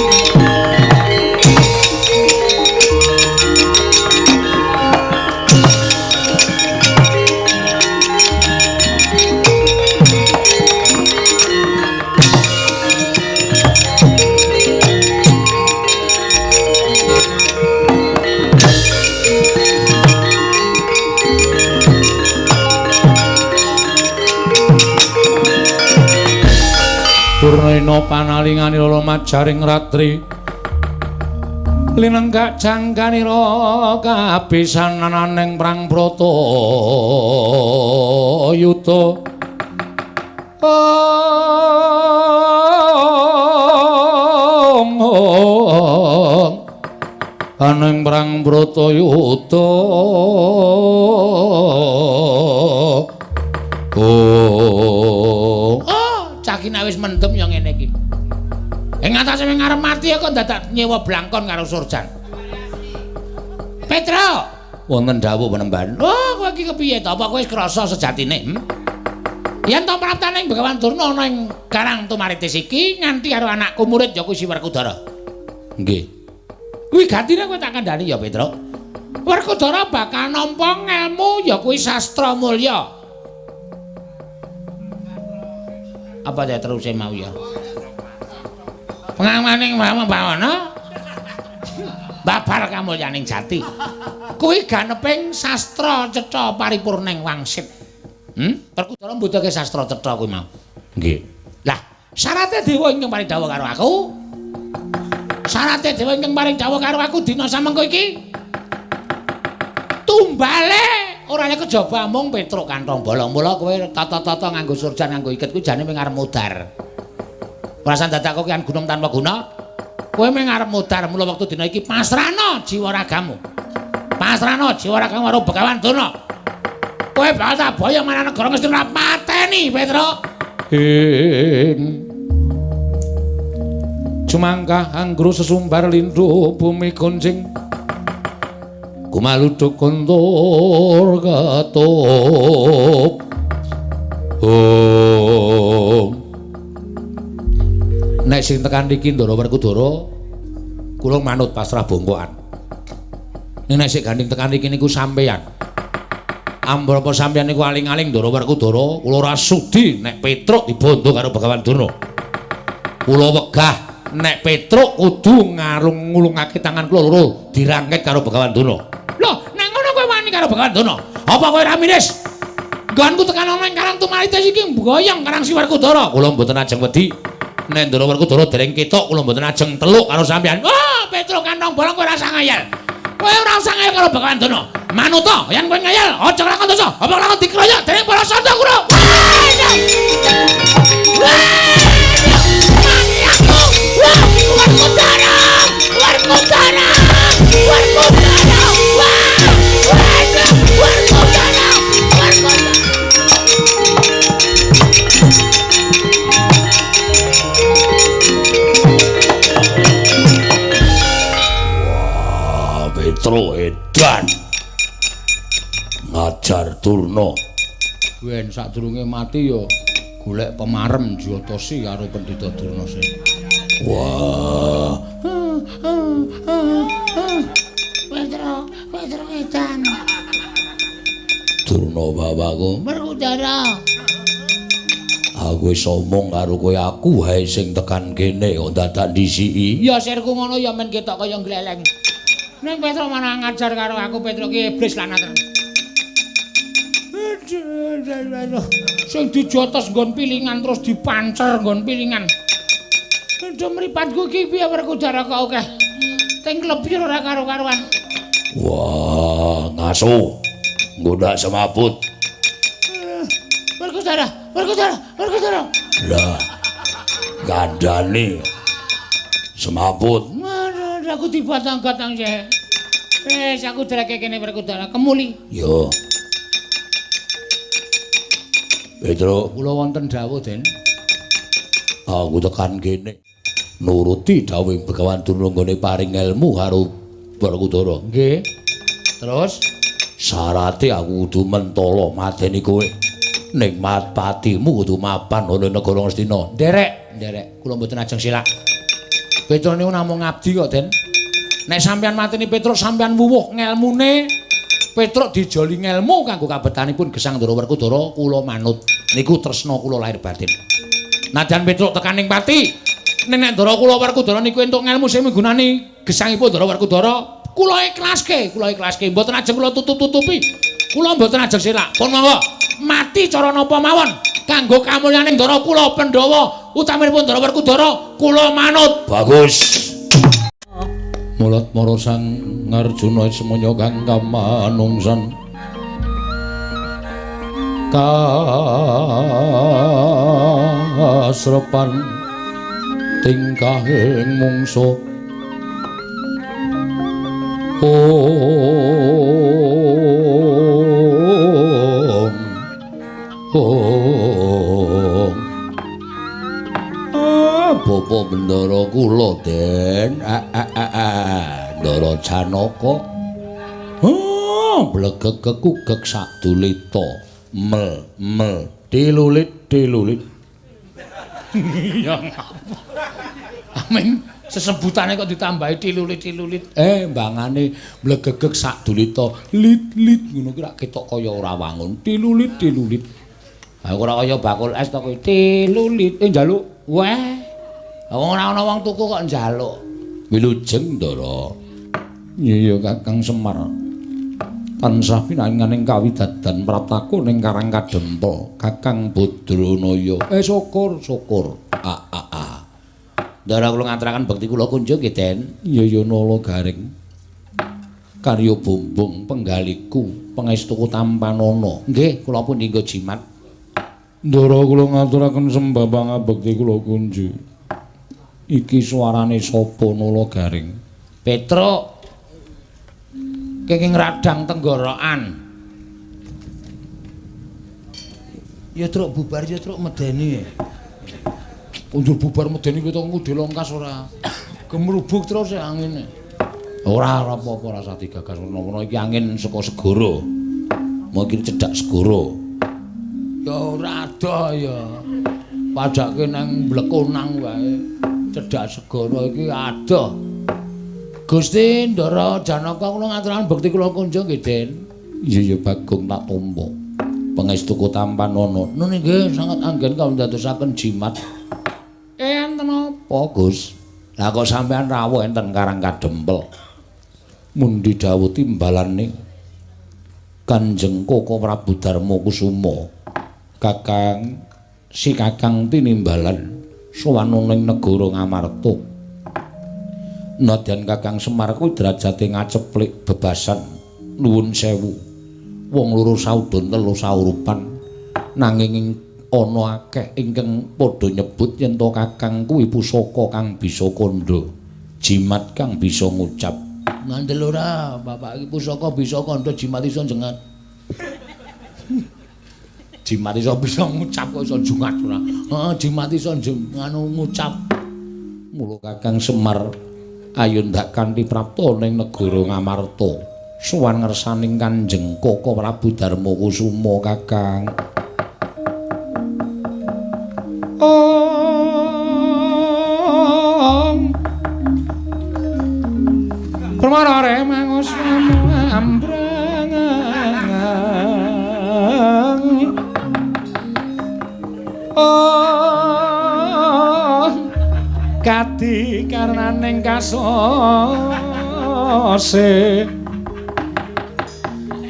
S2: Purnena panalingani loro majaring ratri linenggak jangkanira kabisanananing prang brata yuda aning prang brata yuda cakine wis mendem ya ngene iki. Ing atase wing arep mati kok dadak nyewa blangkon karo Surjan. Petruk, wonten dawuh penemban. Oh, kowe iki kepiye to? Apa kowe wis krasa sejatine? Yen to praptaning Begawan Durna ana ing Garang Tumaritis iki nganti karo anakku murid ya kuwi Werkudara. Nggih. Kuwi gantine kowe tak kandhani ya, Petruk. Werkudara bakal nampa ngelmu ya kuwi sastra mulya. Apa ya terus mau ya? Pengamaning bawana. Babar kamulyaning jati. Kuwi ganeping sastra cetha paripurning wangsit. Perkudara mbutuhake sastra cetha kuwi mau. Nggih. Lah, syaraté dewa ingkang paring dawuh karo aku. Syaraté dewa ingkang paring dawuh karo aku dina samengko iki. Tumbale ora nek kejaba mung Petruk kantong bolong. Mula kowe tata-tata nganggo surjan nganggo iket kuwi jane mung arep mudar. Perasaan dadakku ki gunung tanpa guna. Kowe mung arep mudar mula wektu dina iki pasrahno jiwa ragamu. Pasrahno jiwa ragamu karo Begawan Durna. Kowe bakal tak boyong marang negara mesti ora pateni, Petruk. Cumangkah anggro sesumbar lindhu bumi kunjing. Kumaluduk kontor katup. Nek sing tekan iki Ndara Werkudara kula manut pasrah bongkokan. Nek sing gandeng tekan iki niku sampeyan. Ambrapa sampeyan niku aling-aling Ndara Werkudara, kula ora sudi nek Petruk dibondo karo Begawan Durna. Kula wegah nek Petruk kudu ngarung-ngulungake tangan kula loro dirangket karo Begawan Durna. Lho, nek ngono kowe wani karo Begawan Durna, apa kowe ora miris? Nggonku tekan ana ing Karang Tumaritis iki mboyong Karang Werkudara. Kula mboten ajeng wedi. Nek Ndara Werkudara dereng ketok kula mboten ajeng teluk karo sampeyan. Oh, Petruk kantong bolong kowe ora usah ngayal. Kowe ora usah ngayal karo Begawan Durna. Manut to, yen kowe ngayal, aja kelakon dosa. Apa kelakon dikeroyok dening para santa kula. Werkudara! Werkudara! Werkudara! Werkudara!
S1: Petruk edan ngajar Durna.
S2: Ben sadurunge mati ya golek pemarem Jyotasi karo Pendhita Durna sing.
S1: Wah.
S2: Petruk edan.
S1: Durna bapakku.
S2: Werkudara.
S1: Aku wis omong karo kowe aku hae sing tekan kene kok dadak ndisiki.
S2: Ya sirku ngono ya men ketok kaya gleleng. Nek Petruk mana ngajar karo aku Petruk ki iblis lanat. Sing dijotos nggon pilingan terus dipancer nggon pilingan. Ndem mripatku ki piye Werkudara kok akeh. Teng lebih ora karo-karuan.
S1: Wah, ngaso. Nggodak semaput.
S2: Werkudara, Werkudara, Werkudara.
S1: Lah. Gandane semaput.
S2: Mana aku dibatang-batang sih. Wes aku dreke kene Werkudara kemuli.
S1: Yo. Petruk,
S2: Kula wonten dawuh, Den.
S1: aku tekan kene nuruti dawuh Begawan Durna nggone paring ilmu karo Werkudara.
S2: Nggih. Terus
S1: Syarate aku kudu mentala mateni kowe. Ning patimu kudu mapan ana negara Ngastina.
S2: nderek kula mboten ajeng silak. Petruk niku namung ngabdi kok, Den. Nek sampeyan mateni Petruk sampeyan wuwuh ngelmune, Petruk dijoli ngelmu kanggo kabetanipun gesang Ndara Werkudara, kula manut. Niku tresna kula lahir batin. Nadyan Petruk tekaning pati, nek Ndara kula Werkudara niku entuk ngelmu sing migunani gesangipun Ndara Werkudara, kula ikhlaske, mboten ajeng kula tutup-tutupi. Kula mboten ajeng silak. Pun mawon, mati cara napa mawon kanggo kamulyaning Ndara kula Pandhawa utaminipun Ndara Werkudara, kula manut.
S1: Bagus.
S3: Mulat mara sang Arjuna semanya kang kamanungsan kasrepan tingkahing mungsuh
S1: Bapa Bendara kula, Den. Ndara Janaka.
S3: blegek kekugek sadulita mel dilulit
S2: Ya amin sesebutane kok ditambahi tilulit-tilulit.
S3: mbangane blegegek sadulita lit ngono ki rak ketok kaya ora wangun tilulit
S2: Aku ora kaya bakul es to kuwi. Tilulit njaluk. Weh. Wong ora ana wong tuku kok njaluk.
S1: Wilujeng Ndara.
S3: Iya Kakang Semar. Tansah pinanganing kawidadan praptaku ning Karang Kadempel Kakang Badranaya.
S2: Syukur. Ndara kula ngaturaken bekti kula kunjung nggih, Den.
S3: Iya Nala Garing. Karya Bombong penggaliku pangestuku Tampanana.
S2: Nggih, kula pun dinggo jimat.
S3: Ndara kula ngaturaken sembah pangabekti kula kunjung. Iki suarane sapa Nala Garing?
S2: Petruk. Kenging radang tenggorokan. Ya truk bubar ya truk medeni.
S3: Undur bubar medeni kuwi to ngudel longkas ora. Gemrubuk terus angine.
S2: Ora apa-apa rasa digagas menawa iki angin saka segara. Mau iki cedhak segara. Ya ora ada ya. Padake nang Blekonang wae. Cedhak segara iki ada. Gusti Ndara Janaka kula ngaturaken bekti kula kunjung nggih, Den.
S3: Iya Bagong tak tampa. Pangestuku Tampanana.
S2: Nun nggih sangat anggen kawula ndadosaken jimat. Enten apa, Gus? Lah kok sampean rawuh enten Karang Kadempel.
S3: Mundi dawuh timbalane Kanjeng Koko Prabu Darma Kusuma. Kakang si Kakang tinimbalan sowan ning negara Ngamarta. Nadyan Kakang Semar kuwi derajate ngaceplik bebasan nuwun sewu. Wong loro saudon telu saurupan nanging ana akeh ingkang padha nyebut yen to Kakang kuwi pusaka kang bisa kandha, jimat kang bisa ngucap.
S2: Ngandel ora, Bapak iki pusaka bisa kandha jimat iso jengat. Jimat iso bisa ngucap kok iso jungat ora. Heeh, jimat iso ngucap.
S3: Mula Kakang Semar ayo ndak kanthi prapta ning negara Ngamarta sowan ngersaning Kanjeng Koko Prabu Darma Kusuma Kakang. Om Permarare mangos ambrang kati karnaning kasose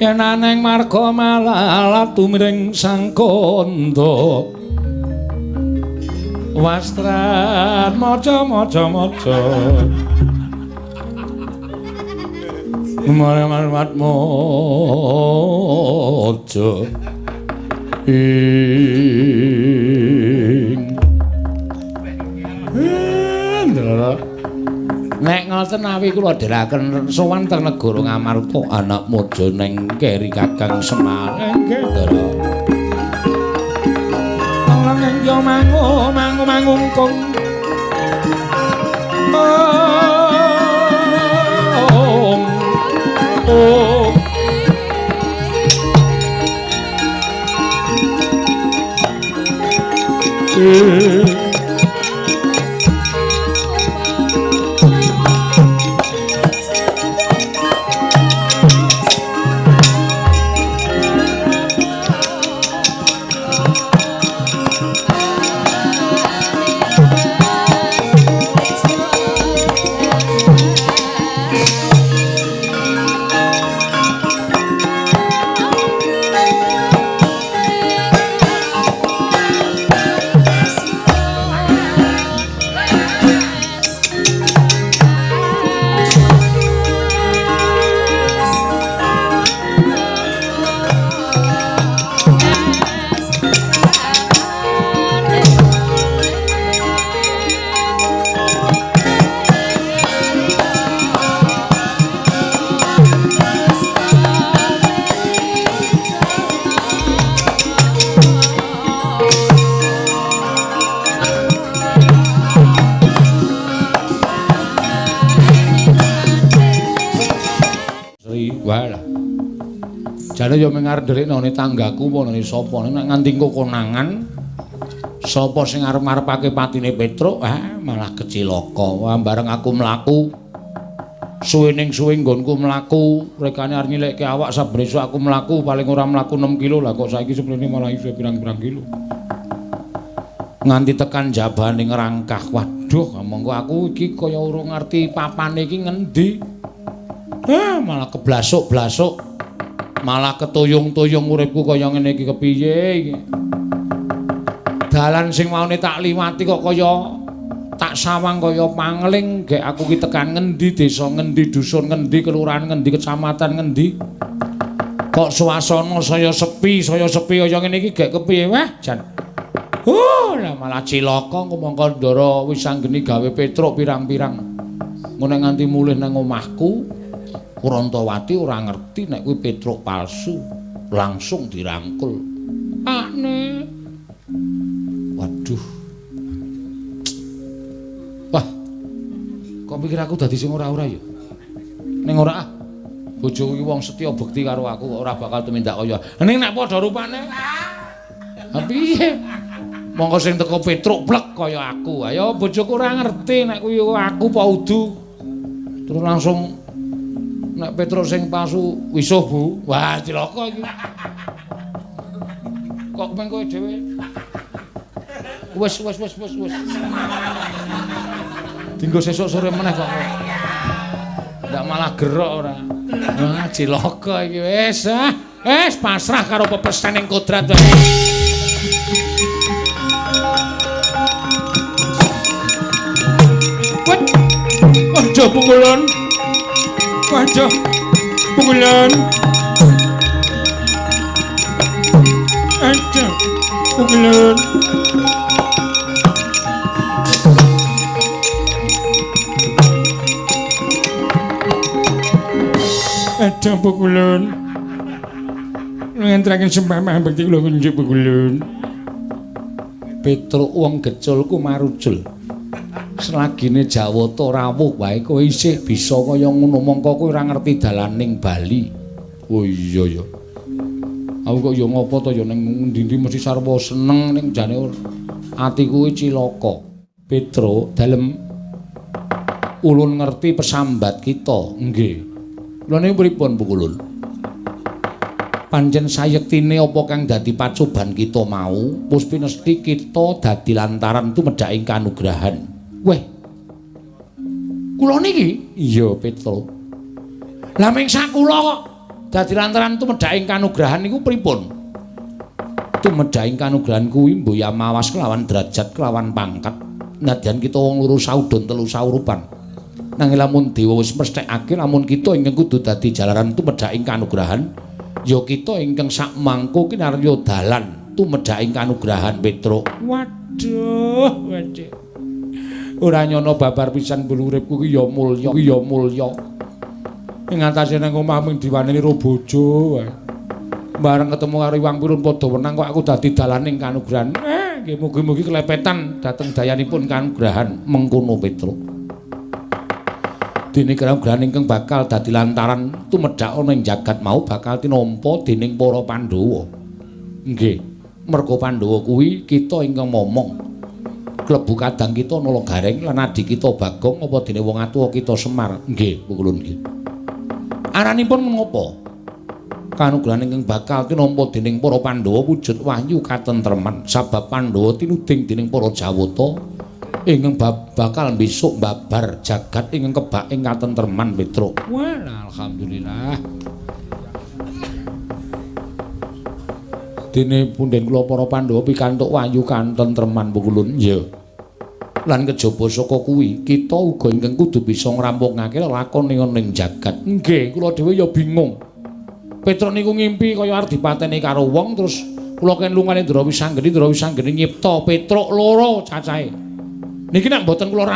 S3: yen aneng marga malalat tumiring sang kandha wastran maca marmat maca
S2: Nek ngoten awi kula dherekaken sowan teng negara Ngamarta anak mojo neng keri Kakang Semar nggih Ndara. Nanging yo mangungkung.
S3: Jane yo mengarep nang tanggaku apa nang sapa nek nganti konangan sapa sing arep-arepake patine Petruk malah kecilaka bareng aku mlaku
S2: Suwening suwe nggonku mlaku, rekane arep nyileke awak saben esuk aku mlaku paling ora mlaku 6 kilo lah kok saiki seprene malah iso pirang-pirang kilo. Nganti tekan jabaning rangkah. Waduh, monggo aku iki kaya urung ngerti papane iki ngendi. Malah keblasuk-blasuk. Malah ketuyung-tuyung uripku kaya ngene iki kepiye iki. Dalan sing maune tak liwati kok kaya tak sawang kaya pangling gek aku ki tekan ngendi, desa ngendi, dusun ngendi, kelurahan ngendi, kecamatan ngendi. Kok suasana saya sepi kaya ngene iki gek kepiye weh jan. Lah malah cilaka mongko ndara wis anggeni gawe Petruk pirang-pirang. Ngono nganti mulih nang omahku, Kurantawati ora ngerti nek kuwi Petruk palsu, langsung dirangkul. Pakne. Waduh. Wah. Kok pikir aku dadi sing ora-ora ya? Ning ora ah. Bojoku iki wong setya bekti karo aku kok ora bakal tumindak kaya. Ning nek padha rupane. Piye? Monggo sing teko Petruk blek kaya aku. Ayo bojoku ora ngerti nek kuwi aku apa udu. Terus langsung nek Petruk sing palsu wisuh Bu. Wah, cilaka iki. Kok men kowe dhewe? Wes. Dinggo sesuk sore meneh kok. Ndak malah gerok ora. Wah, cilaka iki wis. Wis pasrah karo pepestening kodrat wae. Waduh pukulan. Waduh pukulan. Waduh pukulan. Waduh pukulan. Ngentraken sembah bekti kula kunjuk pukulan. Petruk wong geculku marujul. Selagine Jawata rawuh wae kowe isih bisa kaya ngono mongko kowe ora ngerti dalaning Bali. Oh iya ya. Aku kok ya ngopo to ya ning ndi-ndi mesti sarwa seneng ning jane atiku iki cilaka. Petruk dalem ulun ngerti pesambat kita. Nggih. Lha niku pripun Pukulun? Pancen sayektine apa kang dadi pacoban kita mau, wis pinesti kita dadi lantaran tumedhaking kanugrahan. Weh. Kula niki? Iya, Petruk. Lah ming sakula kok dadi lantaran tumedhaking kanugrahan niku pripun? Tumedhaking kanugrahan kuwi mboya mawas kelawan derajat kelawan pangkat. Nadyan kita wong loro saudon telu saurupan. Nanging lamun dewa wis mesthekake lamun kita ingkang kudu dadi jalaran tumedhaking kanugrahan, ya kita ingkang sak mangko kinarya dalan tumedhaking kanugrahan Petruk. Waduh. Ora nyono babar pisan uripku ki ya mulya. Ing atase nang omah ming diwaneni ro bojo wae. Bareng ketemu karo Iwang Pirun padha wenang kok aku dadi dalaning kanugrahan. Nggih mugi-mugi kelepetan dhateng dayanipun kanugrahan mengkono Petruk. Dene kanugrahan ingkang bakal dadi lantaran tumedhak ana ing jagat mau bakal tinampa dening para Pandhawa. Nggih, merga Pandhawa kuwi kita ingkang momong. Klebu kadang kita nala gareng lan adi kita Bagong apa dene wong atuwa kita Semar. Nggih, Pukulun nggih. Aranipun menapa? Kanugrahan ingkang bakal tinampa dening para Pandhawa wujud wahyu katentreman sabab Pandhawa tinuding dening para Jawata ingkang bakal besok babar jagat ingkang kebak ing katentreman Petruk. Wah, alhamdulillah. Dene punden kula para Pandhawa pikantuk wahyu katentreman Pukulun. Ya. Lan kejaba saka kuwi, kita uga ingkang kudu bisa ngrampungake lakon ning jagat. Nggih, kula dhewe ya bingung. Petruk niku ngimpi kaya arep dipateni karo wong terus kula ken lungane Ndara Wisanggeni nyipta Petruk loro cacahe. Niki nek mboten kula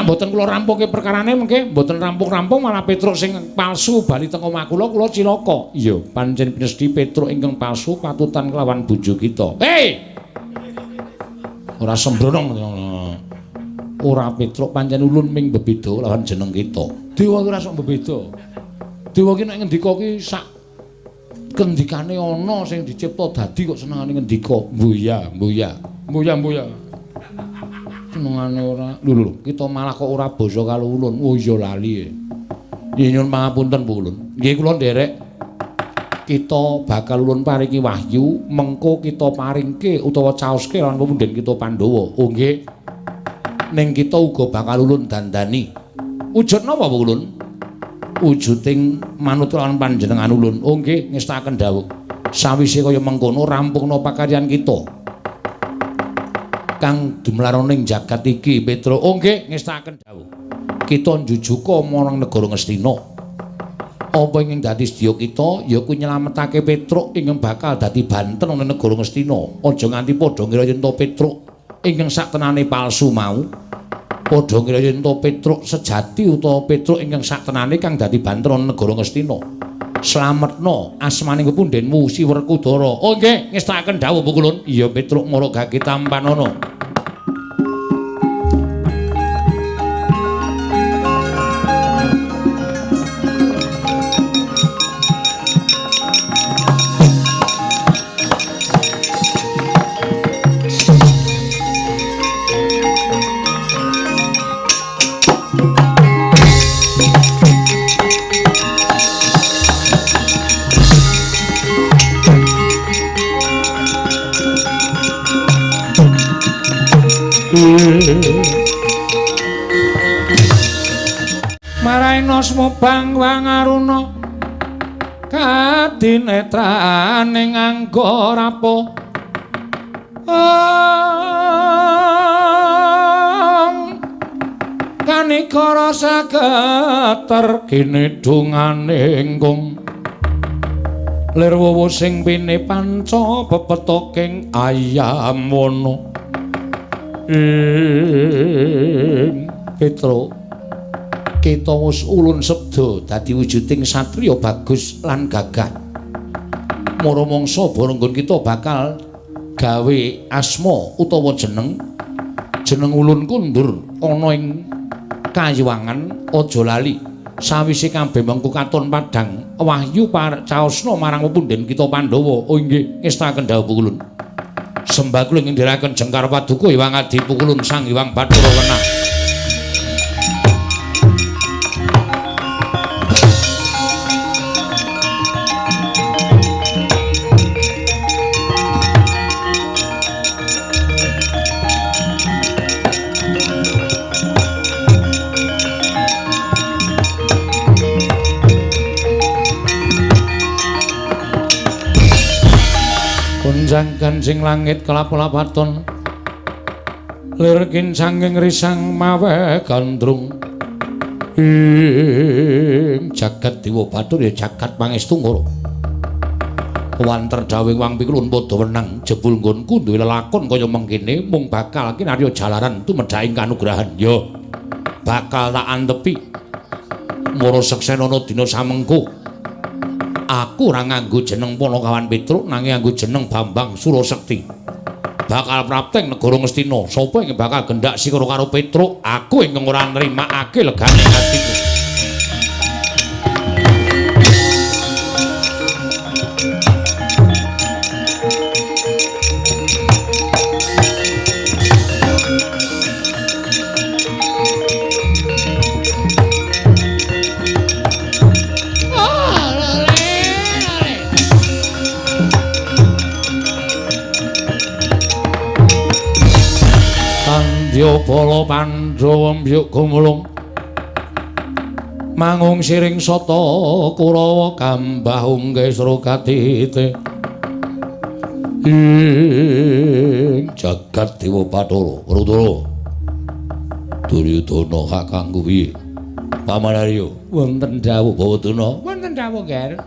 S2: rampungke perkarane mengke mboten rampung-rampung malah Petruk sing palsu bali teng omah kula cilaka. Iya, pancen pinesti Petruk ingkang palsu patutan kelawan bojo kita. Hei! Ora sembrono. Ora Petruk pancen ulun ming bebeda lawan jeneng kita. Dewa ora sok bebeda. Dewa ki nek ngendika ki sak kendikane ana sing dicipta dadi kok senengane ngendika. Mbuya. Senengane ora. Lho, kita malah kok ora basa karo ulun. Oh iya lali. Nyuwun pangapunten Bu Ulun. Nggih kula nderek kita bakal ulun paringi wahyu mengko kita paringke utawa caoske lan pemundhen kita Pandhawa. Oh nggih. Ning kita uga bakal ulun dandani. Wujud napa Bu Ulun? Wujuding manut lan panjenengan ulun. Oh nggih, ngestaken dawuh. Sawise kaya mengkono rampungna pakaryan kita. Kang dumlaroning jagat iki Petro. Oh nggih, ngestaken dawuh. Kita njujuka marang negara Ngastina. Apa ingkang dadi sedya kita ya kuwi nyelametake Petruk ingkang bakal dadi banten ing negara Ngastina. Aja nganti padha ngira yen to Petruk ingkang saktenane palsu mau. Padha ngira yen to Petruk sejati utawa Petruk ingkang saktenane kang dadi banten ing negara Ngastina. Slametna asmaning pepundhenmu Si Werkudara. Oh nggih, ngestaken dawuh Bu Kulun. Iya Petruk mara gage tampanana.
S3: Maraina smubang wangaruna kadinetraning angga rapuh kanikara sageter kinidunganing kung lir wuwu sing pine panca pepetoking ayam wono Petro kita wis ulun sebda dadi wujuding satriya bagus lan gagah. Mara mangsa barenggon kita bakal gawe asma utawa jeneng ulun kundur ana ing kayuwangan aja lali. Sawise kabeh mengko katon padhang wahyu caosna marang pepundhen kita Pandhawa. Oh nggih, ngestaken dawuh ulun. Sembah kula ngendharaken Jengkar Paduka Hyang Adi Pukulun Sang Hyang Bathara Wenang. Kunjang sing langit kelap-lapaton lir kincanging risang mawe gandrung ing jagat Dewa Bathara ya jagat Pangestungara wanter dawing wang pikulun padha wenang jebul nggonku duwe lelakon kaya mengkene mung bakal kinarya jalaran tumedhaing kanugrahan ya bakal tak antepi mara seksenana dina samengko. Aku ora nganggo jeneng Panakawan Petruk nanging nganggo jeneng Bambang Surasekti. Bakal prapteng negara Ngastina. Sapa ingkang bakal gendak sikara karo Petruk? Aku ingkang ora nrimakake legane atiku. Bala Pandhawa mbyuk gumulung mangung siring sata Kurawa gambah unggih srokatite ing jagat Dewa Bathara Rudra Duryudana kakangku piye Pamanarya wonten dawuh Bawadana wonten dawuh Ger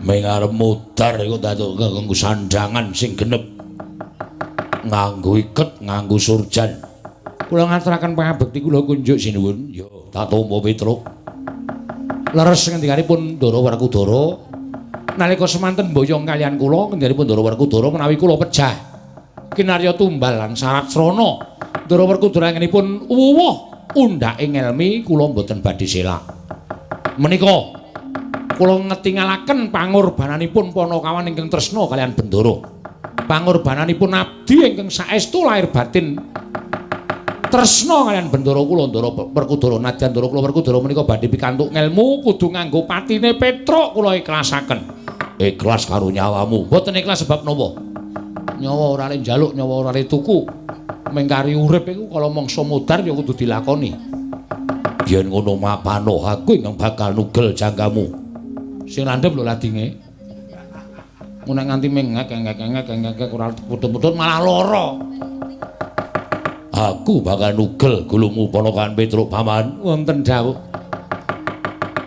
S3: ming arep mudhar iku dados nganggo sandhangan sing genep nganggo iket, nganggo surjan. Kula ngaturaken pangabekti kula kunjuk sinuwun. Ya, Tatomba Petruk. Leres ngendikanipun Ndara Werkudara nalika semanten mboyong kalian kula ngendikanipun Ndara Werkudara menawi kula pejah kinarya tumbal lan syarat srana. Ndara Werkudara ngenipun wuwuh undhake ngelmi kula mboten badhe selak. Menika kula ngetingalaken pangorbananipun Panakawan ingkang tresna kalian Bendara. Pangorbananipun abdi ingkang saestu lahir batin
S2: tresna kalian Bendara kula Ndara Werkudara nadyan Ndara kula Werkudara menika badhe pikantuk ngelmu kudu nganggo patine Petruk kula ikhlasaken. Ikhlas karo nyawamu. Mboten ikhlas sebab napa? Nyawa ora le njaluk, nyawa ora le tuku. Mengkari urip iku kala mangsa modar ya kudu dilakoni. Yen ngono mapano aku ingkang bakal nugel jangkamu. Sing landhep lho ladinge. Mun nganti mengek ora putut-putut malah lara. Aku bakal nugel gulumu ponokan Petruk paman. Wonten dawuh.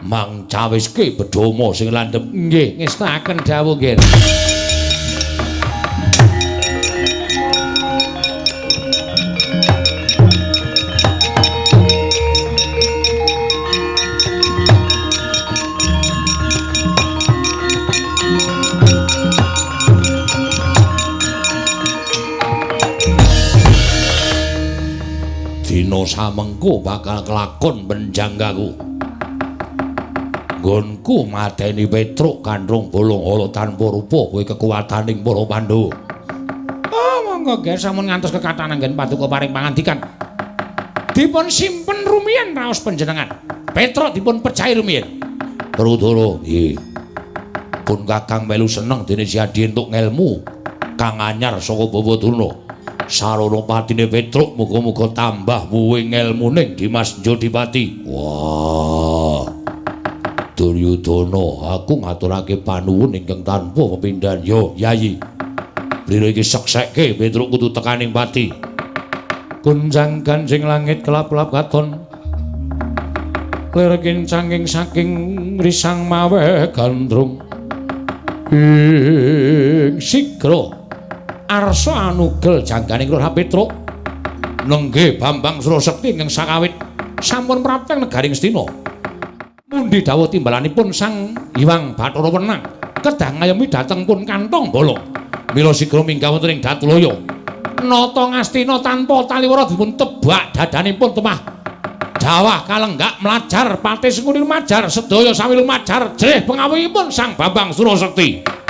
S2: Mang cawiske bedhama sing landhep. Nggih, ngestaken dawuh nggih. Dina samengko bakal kelakon penjanggaku. Nggonku mateni Petruk kandhung bolong-olo tanpa rupa kowe kekuwataning para Pandhawa. Oh, monggo nggih sampun ngantos kekathah anggen paduka paring pangandikan. Dipun simpen rumiyin raos panjenengan. Petruk dipun pejahi rumiyin. Werkudara, nggih. Pun Kakang melu seneng dene Siadi entuk ngelmu kang anyar saka Bawadurna. Sarana patine Petruk muga-muga tambah muwing ngelmuning Dimas Jodipati. Wah. Duryudana, aku ngaturake panuwun ingkang tanpa pepindhan. Yo, Yayi. Lira iki seksekke Petruk kudu tekaning pati. Gunjang ganjing langit kelap-kelap katon. Lir kincanging saking risang mawe gandrung. Ing sigra arsa anugel jangganing Lurah Petruk. Nenggih Bambang Surasekti ingkang sakawit sampun prapteng negaring Astina. Mundi dawuh timbalanipun Sang Hyang Bathara Wenang kedah ngayomi dhateng pun kantong bolong. Mila sigra minggah wonten ing Datulaya. Nata ngastina tanpa taliwara dipun tebak dadanipun temah dawah kalenggak mlajar pati senguni lumajar sedaya sami lumajar jrih pengawihipun Sang Bambang Surasekti.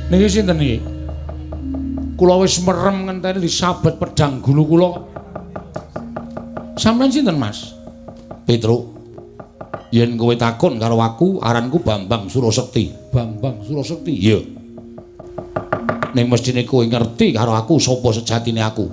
S2: Niki sinten niki? Kula wis merem ngenteni disabet pedang gulu kula. Sampeyan sinten, Mas? Petruk. Yen kowe takon karo aku, aranku Bambang Surasekti. Bambang Surasekti? Iya. Ning mestine kowe ngerti karo aku sapa sejatine aku.